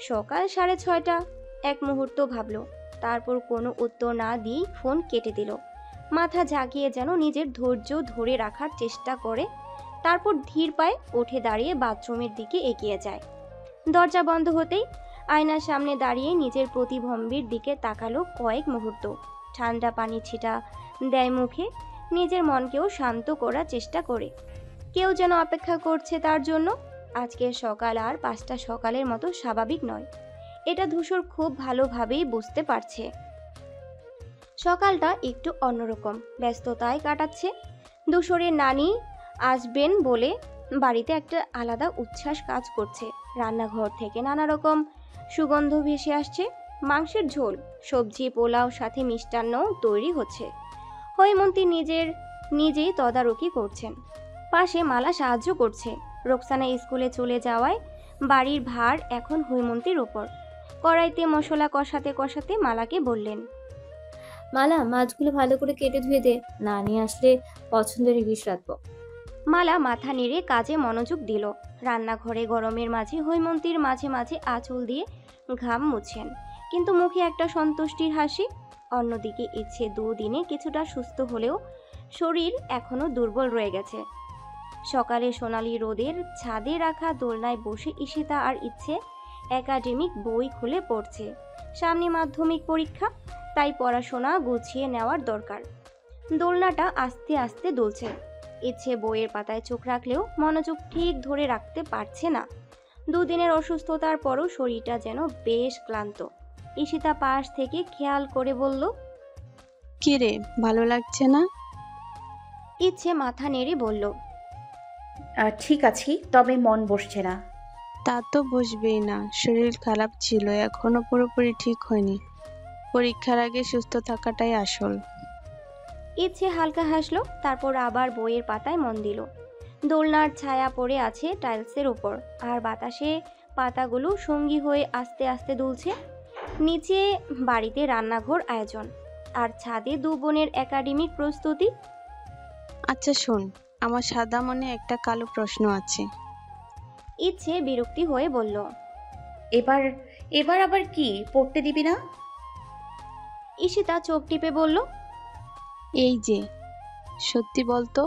সকাল 6:30। এক মুহূর্ত ভাবল, তারপর কোনো উত্তর না দিয়েই ফোন কেটে দিল। মাথা ঝাঁকিয়ে যেন নিজের ধৈর্য ধরে রাখার চেষ্টা করে, তারপর ধীর পায়ে উঠে দাঁড়িয়ে বাথরুমের দিকে এগিয়ে যায়। দরজা বন্ধ হতেই আয়নার সামনে দাঁড়িয়ে নিজের প্রতিবিম্বের দিকে তাকালো কয়েক মুহূর্ত। ঠান্ডা পানি ছিটা দেয় মুখে, নিজের মনকেও শান্ত করার চেষ্টা করে। কেউ যেন অপেক্ষা করছে তার জন্য। আজকের সকাল আর 5টা সকালের মতো স্বাভাবিক নয়, এটা ধূসর খুব ভালোভাবেই বুঝতে পারছে। সকালটা একটু অন্যরকম, ব্যস্ততায় কাটাচ্ছে। ধূসরের নানি আসবেন বলে বাড়িতে একটা আলাদা উচ্ছ্বাস কাজ করছে। রান্নাঘর থেকে নানা রকম সুগন্ধ ভেসে আসছে। মাংসের ঝোল, সবজি, পোলাও, সাথে মিষ্টান্নও তৈরি হচ্ছে। হৈমন্তী নিজেই তদারকি করছেন, পাশে মালা সাহায্য করছে। রোকসানা স্কুলে চলে যাওয়ায় বাড়ির ভার এখন হৈমন্তীর ওপর। কড়াইতে মশলা কষাতে কষাতে মালাকে বললেন, মালা, মাছগুলো ভালো করে কেটে ধুয়ে দে, না নিয়ে আসলে পছন্দের ইলিশ রাখবো। মালা মাথা নেড়ে কাজে মনোযোগ দিল। রান্নাঘরে গরমের মাঝে হৈমন্তীর মাঝে মাঝে আঁচল দিয়ে ঘাম মুছেন, কিন্তু মুখে একটা সন্তুষ্টির হাসি। অন্যদিকে ইচ্ছে দুদিনে কিছুটা সুস্থ হলেও শরীর এখনো দুর্বল রয়ে গেছে। সকালে সোনালি রোদের ছাদে রাখা দোলনায় বসে ঈশিতা আর ইচ্ছে একাডেমিক বই খুলে পড়ছে। সামনে মাধ্যমিক পরীক্ষা, তাই পড়াশোনা গুছিয়ে নেওয়ার দরকার। দোলনাটা আস্তে আস্তে দুলছে। ইচ্ছে বইয়ের পাতায় চোখ রাখলেও মনোযোগ ঠিক ধরে রাখতে পারছে না। দুদিনের অসুস্থতার পরও শরীরটা যেন বেশ ক্লান্ত। ঈশিতা পাশ থেকে খেয়াল করে বলল, কি রে, ভালো লাগছে না? ইচ্ছে মাথা নেড়ে বলল, ঠিক আছি, তবে মন বসছে না। তা তো বসবেই না, শরীর খারাপ ছিল, এখনো পুরোপুরি ঠিক হয়নি। পরীক্ষার আগে সুস্থ থাকাটাই আসল। ইচ্ছে হালকা হাসলো, তারপর আবার বইয়ের পাতায় মন দিল। দোলনার ছায়া পড়ে আছে টাইলসের উপর, আর বাতাসে পাতাগুলো সঙ্গী হয়ে আস্তে আস্তে দুলছে। নিচে বাড়িতে রান্নাঘর আয়োজন, আর ছাদে দু বোনের একাডেমিক প্রস্তুতি। আচ্ছা শোন, আমার সাদা মনে একটা কালো প্রশ্ন আছে। ইচ্ছে বিরক্তি হয়ে বলল, এবার এবার আবার কি, পড়তে দিবি না? ঈশিতা চোখ টিপে বলল, এই যে, সত্যি বলতো,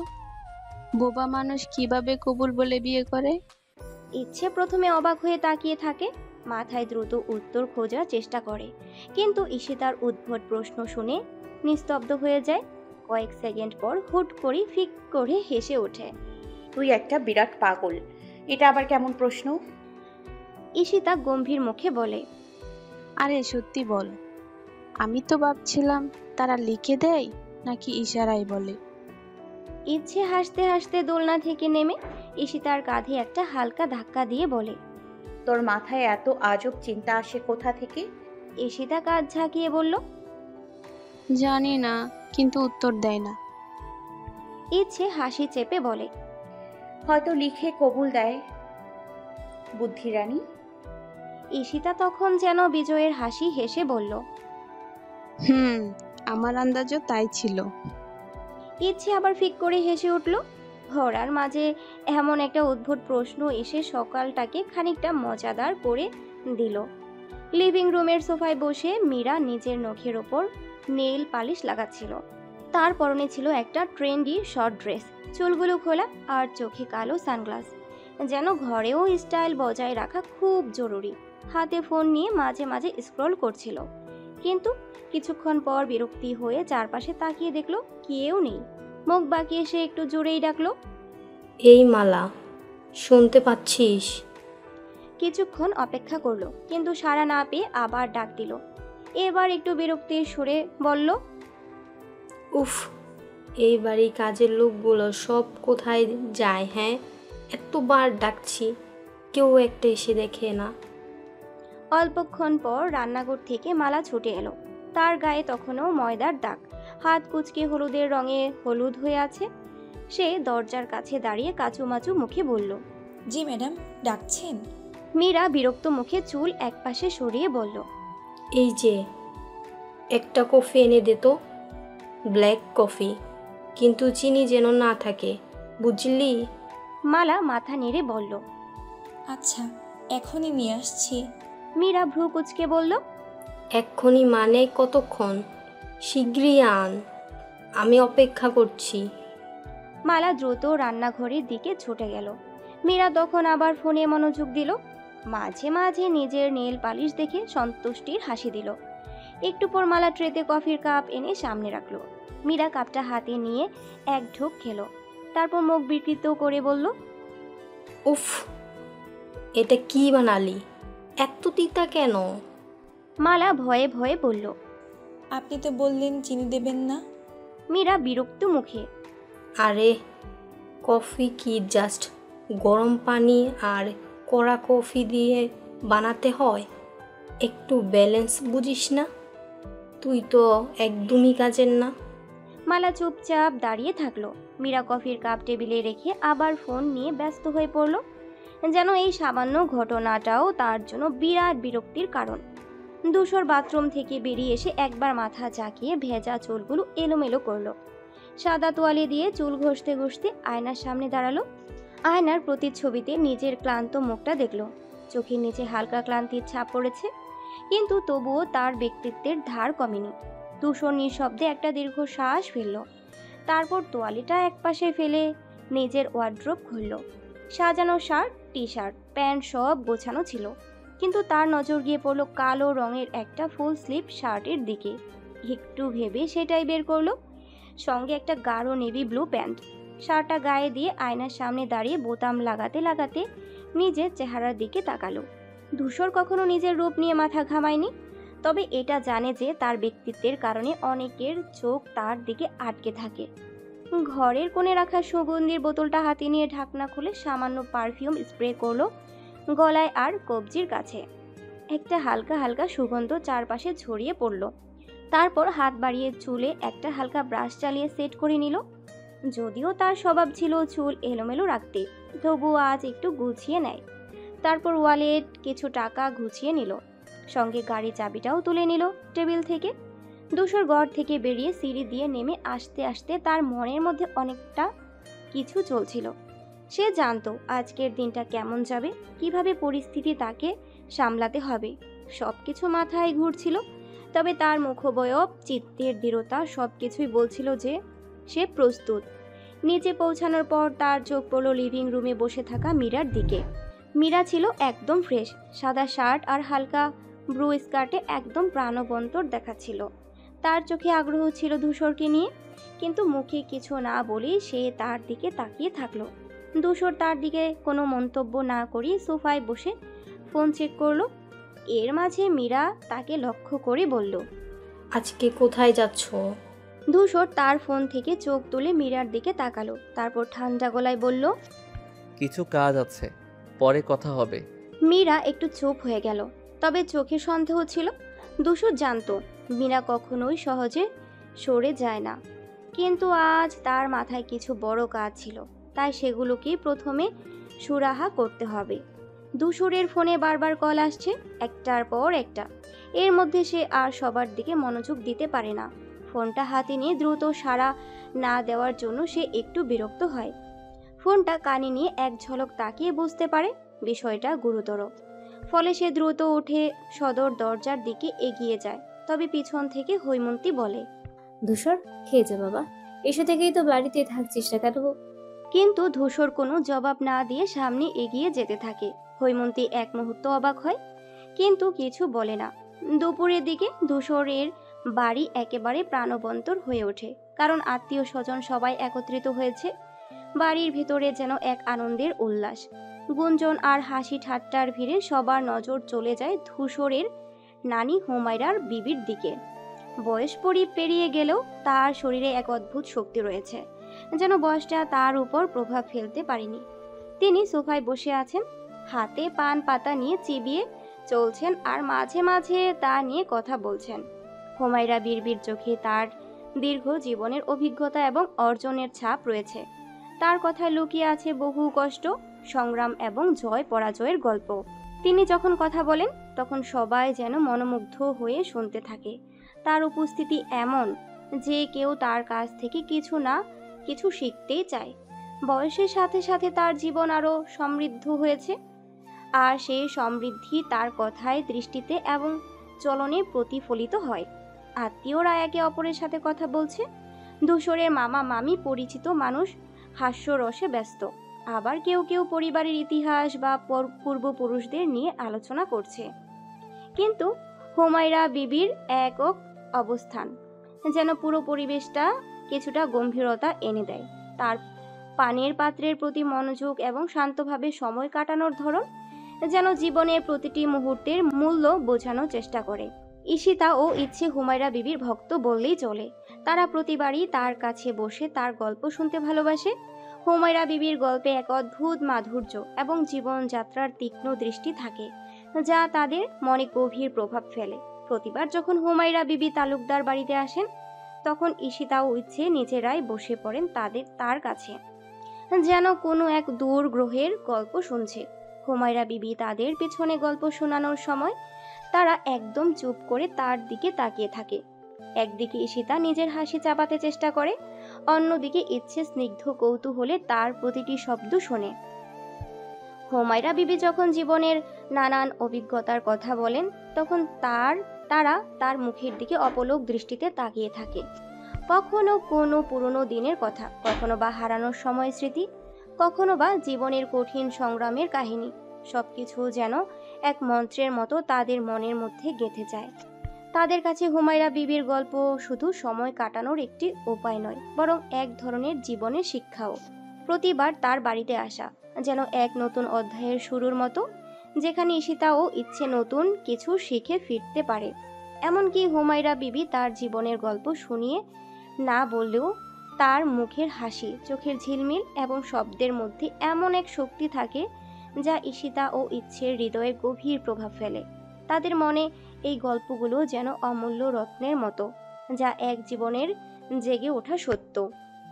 বোবা মানুষ কিভাবে কবুল বলে বিয়ে করে? ইচ্ছে প্রথমে অবাক হয়ে তাকিয়ে থাকে, মাথায় দ্রুত উত্তর খোঁজার চেষ্টা করে, কিন্তু ঈশিতার উদ্ভট প্রশ্ন শুনে নিস্তব্ধ হয়ে যায়। কয়েক সেকেন্ড পর হুট করে ফিক করে হেসে ওঠে। তুই একটা বিরাট পাগল, এটা আবার কেমন প্রশ্ন? ঈশিতা গম্ভীর মুখে বলে, আরে সত্যি বল, আমি তো ভাবছিলাম তারা লিখে দেয় নাকি ইশারায় বলে। ইচ্ছে হাসতে হাসতে দোলনা থেকে নেমে ঈশিতার কাঁধে একটা হালকা ধাক্কা দিয়ে বলে, তোর মাথায় এত আজব চিন্তা আসে কোথা থেকে? ঈশিতা কাঁধ ঝাঁকিয়ে বলল, জানি না, কিন্তু উত্তর দেয় না। ইচ্ছে হাসি চেপে বলে, হয়তো লিখে কবুল দেয় বুদ্ধি রানী। ঈশিতা তখন যেন বিজয়ের হাসি হেসে বলল, আমার আন্দাজও তাই ছিল। ইচ্ছে আবার ফিক করে হেসে উঠল। ঘোড়ার মাঝে এমন একটা অদ্ভুত প্রশ্ন এসে সকালটাকে খানিকটা মজাদার করে দিল। লিভিং রুমের সোফায় বসে মীরা নিজের নখের ওপর নেইল পালিশ লাগাচ্ছিল। তার পরনে ছিল একটা ট্রেন্ডি শর্ট ড্রেস, চুলগুলো খোলা আর চোখে কালো সানগ্লাস, যেন ঘরেও স্টাইল বজায় রাখা খুব জরুরি। হাতে ফোন নিয়ে মাঝে মাঝে স্ক্রল করছিল, কিন্তু কিছুক্ষণ পর বিরক্তি হয়ে চারপাশে তাকিয়ে দেখলো কেউ নেই। মুখ বাঁকিয়ে সে একটু জোরেই ডাকলো, এই মালা, শুনতে পাচ্ছিস? কিছুক্ষণ অপেক্ষা করলো, কিন্তু সাড়া না পেয়ে আবার ডাক দিল। এবার একটু বিরক্তির সুরে বলল, উফ, এই বাড়ি কাজের লোকগুলো সব কোথায় যায়? হ্যাঁ, এতবার ডাকছি, কেউ একটা এসে দেখে না। অল্পক্ষণ পর রান্নাঘর থেকে মালা ছুটে এলো। তার গায়ে তখনও ময়দার দাগ, হাত কুচকে হলুদের রঙে হলুদ হয়ে আছে। সে দরজার কাছে দাঁড়িয়ে কাচুমাচু মুখে বলল, জি ম্যাডাম, ডাকছেন? মীরা বিরক্ত মুখে চুল একপাশে সরিয়ে বলল, এই যে, একটা কফি এনে দে তো, ব্ল্যাক কফি, কিন্তু চিনি যেন না থাকে, বুঝলি? মালা মাথা নেড়ে বলল, আচ্ছা, এখনই নিয়ে আসছি। মীরা ভ্রু কুচকে বলল, এক্ষুনি মানে কতক্ষণ? শীঘ্রই আন, আমি অপেক্ষা করছি। মালা দ্রুত রান্নাঘরের দিকে ছুটে গেল। মীরা তখন আবার ফোনে মনোযোগ দিল। মাঝে মাঝে নিজের নেল পালিশ দেখে সন্তুষ্টির হাসি দিল। একটু পর মালা ট্রেতে কফির কাপ এনে সামনে রাখলো। মীরা কাপটা হাতে নিয়ে এক ঢোক খেলো, তারপর মুখ বিকৃত করে বলল, উফ, এটা কি বানালি? এত তিতা কেন? মালা ভয়ে ভয়ে বলল, আপনি তো বললেন চিনি দেবেন না। মীরা বিরক্ত মুখে, আরে কফি কি জাস্ট গরম পানি আর কড়া কফি দিয়ে বানাতে হয়? একটু ব্যালেন্স বুঝিস না? তুই তো একদমই কাজের না। মালা চুপচাপ দাঁড়িয়ে থাকলো। মীরা কফির কাপ টেবিলে রেখে আবার ফোন নিয়ে ব্যস্ত হয়ে পড়ল, যেন এই সামান্য ঘটনাটাও তার জন্য বিরাট বিরক্তির কারণ। ধূসর বাথরুম থেকে বেরিয়ে এসে একবার মাথা ঝাঁকিয়ে ভেজা চুলগুলো এলোমেলো করলো। সাদা তোয়ালে দিয়ে চুল ঘষতে ঘষতে আয়নার সামনে দাঁড়ালো। আয়নার প্রতিচ্ছবিতে নিজের ক্লান্ত মুখটা দেখলো। চোখের নিচে হালকা ক্লান্তির ছাপ পড়েছে, কিন্তু তবুও তার ব্যক্তিত্বের ধার কমেনি। ধূসর নিঃশব্দে একটা দীর্ঘ শ্বাস ফেলল। তারপর তোয়ালিটা একপাশে ফেলে নিজের ওয়ার্ড্রোব খুলল। সাজানো শার্ট, টি শার্ট, প্যান্ট সব গোছানো ছিল, কিন্তু তার নজর গিয়ে পড়ল কালো রঙের একটা ফুল স্লিভ শার্টের দিকে। একটু ভেবে সেটাই বের করলো, সঙ্গে একটা গাঢ় নেভি ব্লু প্যান্ট। শার্টটা গায়ে দিয়ে আয়নার সামনে দাঁড়িয়ে বোতাম লাগাতে লাগাতে নিজের চেহারার দিকে তাকালো। ধূসর কখনো নিজের রূপ নিয়ে মাথা ঘামায়নি, তবে এটা জানে যে তার ব্যক্তিত্বের কারণে অনেকের চোখ তার দিকে আটকে থাকে। ঘরের কোণে রাখা সুগন্ধির বোতলটা হাতে নিয়ে ঢাকনা খুলে সামান্য পারফিউম স্প্রে করলো গলায় আর কবজির কাছে। একটা হালকা হালকা সুগন্ধ চারপাশে ছড়িয়ে পড়ল। তারপর হাত বাড়িয়ে চুলে একটা হালকা ব্রাশ চালিয়ে সেট করে নিল। যদিও তার স্বভাব ছিল চুল এলোমেলো রাখতে, তবুও আজ একটু গুছিয়ে নেয়। তারপর ওয়ালেট কিছু টাকা গুছিয়ে নিল, সঙ্গে গাড়ি চাবিটাও তুলে নিল টেবিল থেকে। ধূসর ঘর থেকে বেরিয়ে সিঁড়ি দিয়ে নেমে আসতে আসতে তার মনের মধ্যে অনেকটা কিছু চলছিল। সে জানতো আজকের দিনটা কেমন যাবে, কিভাবে পরিস্থিতি তাকে সামলাতে হবে, সব কিছু মাথায় ঘুরছিল। তবে তার মুখবয়ব, চিত্তের দৃঢ়তা সবকিছুই বলছিল যে সে প্রস্তুত। নিচে পৌঁছানোর পর তার চোখ পড়ল লিভিং রুমে বসে থাকা মীরার দিকে। মীরা ছিল একদম ফ্রেশ, সাদা শার্ট আর হালকা ব্লু স্কার্টে একদম প্রাণবন্তর দেখাচ্ছিল। তার চোখে আগ্রহ ছিল ধূসরকে নিয়ে, কিন্তু মুখে কিছু না বলেই সে তার দিকে তাকিয়ে থাকলো। ধূসর তার দিকে কোনো মন্তব্য না করেই সোফায় বসে ফোন চেক করলো। এর মাঝে মীরা তাকে লক্ষ্য করে বলল, আজকে কোথায় যাচ্ছ? ধূসর তার ফোন থেকে চোখ তুলে মীরার দিকে তাকালো, তারপর ঠান্ডা গলায় বলল, কিছু কাজ আছে, পরে কথা হবে। মীরা একটু চুপ হয়ে গেল, তবে চোখে সন্দেহ ছিল। ধূসর জানতো মীরা কখনোই সহজে সরে যায় না, কিন্তু আজ তার মাথায় কিছু বড় কাজ ছিল, তাই সেগুলোকেই প্রথমে সুরাহা করতে হবে। ধূসরের ফোনে বারবার কল আসছে, একটার পর একটা। এর মধ্যে সে আর সবার দিকে মনোযোগ দিতে পারে না। ফোনটা হাতে নিয়ে দ্রুত সাড়া না দেওয়ার জন্য সে একটু বিরক্ত হয়। ফোনটা কানে নিয়ে এক ঝলক তাকিয়ে বুঝতে পারে বিষয়টা গুরুতর। ফলে সে দ্রুত উঠে সদর দরজার দিকে এগিয়ে যায়। তবে পিছন থেকে হৈমন্তী বলে, ধূসর খেয়ে যা বাবা, এসে থেকেই তো বাড়িতে থাকছিস না কেন? কিন্তু ধূসর কোনো জবাব না দিয়ে সামনে এগিয়ে যেতে থাকে। হৈমন্তী এক মুহূর্ত অবাক হয়, কিন্তু কিছু বলে না। দুপুরের দিকে ধূসরের বাড়ি একেবারে প্রাণবন্তর হয়ে ওঠে, কারণ আত্মীয় স্বজন সবাই একত্রিত হয়েছে। বাড়ির ভেতরে যেন এক আনন্দের উল্লাস, গুঞ্জন আর হাসি ঠাট্টার ভিড়ে সবার নজর চলে যায় ধূসরের নানি হুমায়রার বিবির দিকে। বয়স পেরিয়ে গেলেও তার শরীরে এক অদ্ভুত শক্তি রয়েছে, যেন বয়সটা তার উপর প্রভাব ফেলতে পারেনি। তিনি সোফায় বসে আছেন, হাতে পান পাতা নিয়ে চিবিয়ে চলছেন আর মাঝে মাঝে তা নিয়ে কথা বলছেন। হুমায়রা বিড়বিড় চোখে তার দীর্ঘ জীবনের অভিজ্ঞতা এবং অর্জনের ছাপ রয়েছে। তার কথায় লুকিয়ে আছে বহু কষ্ট, সংগ্রাম এবং জয় পরাজয়ের গল্প। তিনি যখন কথা বলেন তখন সবাই যেন মনোমুগ্ধ হয়ে শুনতে থাকে। তার উপস্থিতি এমন যে কেউ তার কাছ থেকে কিছু না কিছু শিখতেই চায়। বয়সের সাথে সাথে তার জীবন আরও সমৃদ্ধ হয়েছে, আর সেই সমৃদ্ধি তার কথায়, দৃষ্টিতে এবং চলনে প্রতিফলিত হয়। আত্মীয়রা একে অপরের সাথে কথা বলছে। ধূসরের মামা মামি, পরিচিত মানুষ হাস্যরসে ব্যস্ত। আবার কেউ কেউ পরিবারের ইতিহাস বা পূর্বপুরুষদের নিয়ে আলোচনা করছে। কিন্তু হুমায়রা বিবির একক অবস্থান যেন পুরো পরিবেশটা কিছুটা গম্ভীরতা এনে দেয়। তার পানের পাত্রের প্রতি মনোযোগ এবং শান্তভাবে সময় কাটানোর ধরন যেন জীবনের প্রতিটি মুহূর্তের মূল্য বোঝানোর চেষ্টা করে। ঈশিতা ও ইচ্ছে হুমায়রা বিবির ভক্ত বললেই চলে। তারা প্রতিবারই তার কাছে বসে তার গল্প শুনতে ভালোবাসে। হুমায়রা বিবির গল্পে এক অদ্ভুত মাধুর্য এবং জীবনযাত্রার তীক্ষ্ণ দৃষ্টি থাকে, যা তাদের মনে গভীর প্রভাব ফেলে। প্রতিবার যখন হুমায়রা বিবি তালুকদার বাড়িতে আসেন, তখন ঈশিতা ও ইচ্ছে নিজেরাই বসে পড়েন তার কাছে, যেন কোনো এক দূর গ্রহের গল্প শুনছে। হুমায়রা বিবি তাদের পেছনে গল্প শোনানোর সময় তারা একদম চুপ করে তার দিকে তাকিয়ে থাকে। একদিকে ঈশিতা নিজের হাসি চাপাতে চেষ্টা করে, অন্যদিকে ইচ্ছে স্নিগ্ধ কৌতূহলে তার প্রতিটি শব্দ শোনে। হুমায়রা বিবি যখন জীবনের নানান অভিজ্ঞতার কথা বলেন তখন তারা তার মুখের দিকে অপলক দৃষ্টিতে তাকিয়ে থাকে। কখনো কোনো পুরনো দিনের কথা, কখনো বা হারানোর সময় স্মৃতি, কখনো বা জীবনের কঠিন সংগ্রামের কাহিনী। সবকিছু যেন এক মন্ত্রের মতো তাদের মনের মধ্যে গেঁথে যায়। তাদের কাছে হুমায়রা বিবির গল্প শুধু সময় কাটানোর একটি উপায় নয়, বরং এক ধরনের জীবনের শিক্ষাও। প্রতিবার তার বাড়িতে আসা যেন এক নতুন অধ্যায়ের শুরুর মতো, যেখানে ঈশিতা ও ইচ্ছে নতুন কিছু শিখে ফিরতে পারে। এমনকি হুমায়রা বিবি তার জীবনের গল্প শুনিয়ে না বললেও তার মুখের হাসি, চোখের ঝিলমিল এবং শব্দের মধ্যে এমন এক শক্তি থাকে যা ঈশিতা ও ইচ্ছের হৃদয়ে গভীর প্রভাব ফেলে। তাদের মনে এই গল্পগুলো যেন অমূল্য রত্নের মতো, যা এক জীবনের জেগে ওঠা সত্য।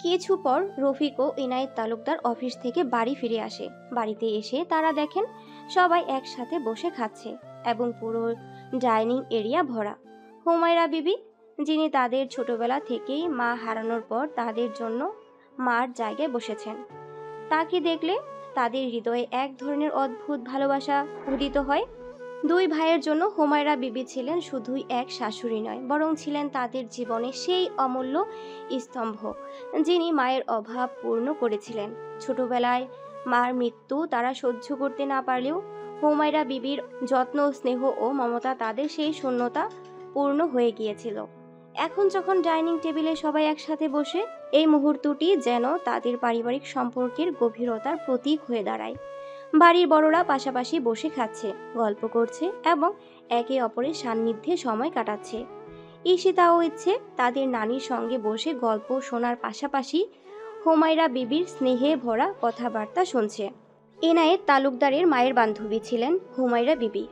কিছু পর রফিক ও ইনায়েত তালুকদার অফিস থেকে বাড়ি ফিরে আসে। বাড়িতে এসে তারা দেখেন সবাই একসাথে বসে খাচ্ছে এবং পুরো ডাইনিং এরিয়া ভরা। হুমায়রা বিবি, যিনি তাদের ছোটবেলা থেকেই মা হারানোর পর তাদের জন্য মার জায়গায় বসেছেন, তাকে দেখলে তাদের হৃদয়ে এক ধরনের অদ্ভুত ভালোবাসা উদিত হয়। দুই ভাইয়ের জন্য হুমায়রা বিবি ছিলেন শুধুই এক শাশুড়ি নয়, বরং ছিলেন তাদের জীবনে সেই অমূল্য স্তম্ভ যিনি মায়ের অভাব পূর্ণ করেছিলেন। ছোটবেলায় মার মৃত্যু তারা সহ্য করতে না পারলেও হুমায়রা বিবির যত্ন, স্নেহ ও মমতা তাদের সেই শূন্যতা পূর্ণ হয়ে গিয়েছিল। এখন যখন ডাইনিং টেবিলে সবাই একসাথে বসে, এই মুহূর্তটি যেন তাদের পারিবারিক সম্পর্কের গভীরতার প্রতীক হয়ে দাঁড়ায়। বাড়ির বড়রা পাশাপাশি বসে খাচ্ছে, গল্প করছে এবং একে অপরের সান্নিধ্যে সময় কাটাচ্ছে। ঈশিতা ও ইচ্ছে তাদের নানির সঙ্গে বসে গল্প শোনার পাশাপাশি হুমায়রা বিবির স্নেহে ভরা কথাবার্তা শুনছে। ইনায়েত তালুকদারের মায়ের বান্ধবী ছিলেন হুমায়রা বিবি।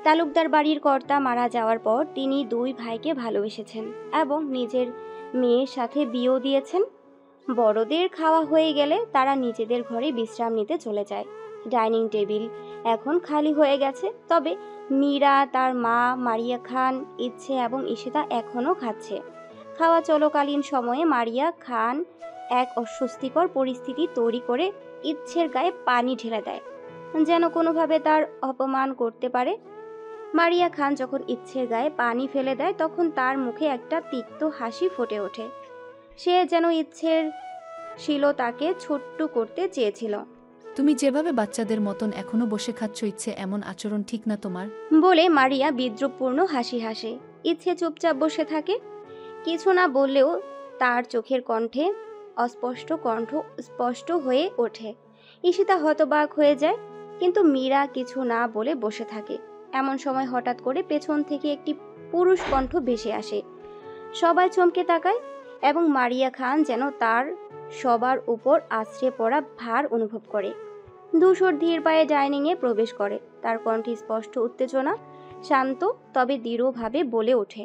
তালুকদার বাড়ির কর্তা মারা যাওয়ার পর তিনি দুই ভাইকে ভালোবেসেছেন এবং নিজের মেয়ের সাথে বিয়েও দিয়েছেন। বড়দের খাওয়া হয়ে গেলে তারা নিজেদের ঘরে বিশ্রাম নিতে চলে যায়। ডাইনিং টেবিল এখন খালি হয়ে গেছে, তবে মীরা, তার মা, মারিয়া খান, ইচ্ছে এবং ঈশিতা এখনও খাচ্ছে। খাওয়া চলাকালীন সময়ে মারিয়া খান এক অস্বস্তিকর পরিস্থিতি তৈরি করে ইচ্ছের গায়ে পানি ঢেলে দেয়, যেন কোনোভাবে তার অপমান করতে পারে। মারিয়া খান যখন ইচ্ছের গায়ে পানি ফেলে দেয় তখন তার মুখে একটা তিক্ত হাসি ফুটে ওঠে। সে যেন ইচ্ছের শীলতাকে ছোট্ট করতে চেয়েছিল। তুমি যেভাবে বাচ্চাদের মতন এখনো বসে খাচ্ছ, ইচ্ছে এমন আচরণ ঠিক না তোমার, বলে মারিয়া বিদ্রুপপূর্ণ হাসি হাসে। ইচ্ছে চুপচাপ বসে থাকে, কিছু না বললেও তার চোখের কণ্ঠে কণ্ঠ স্পষ্ট হয়ে ওঠে। ঈশিতা হতবাক হয়ে যায়, কিন্তু মীরা কিছু না বলে বসে থাকে। এমন সময় হঠাৎ করে পেছন থেকে একটি পুরুষ কণ্ঠ ভেসে আসে। সবাই চমকে তাকায় এবং মারিয়া খান যেন তার সবার উপর আছড়ে পড়া ভার অনুভব করে। ধূসর ধীর পায়ে ডাইনিংয়ে প্রবেশ করে। তার কণ্ঠে স্পষ্ট উত্তেজনা, শান্ত তবে দৃঢ়ভাবে বলে ওঠে,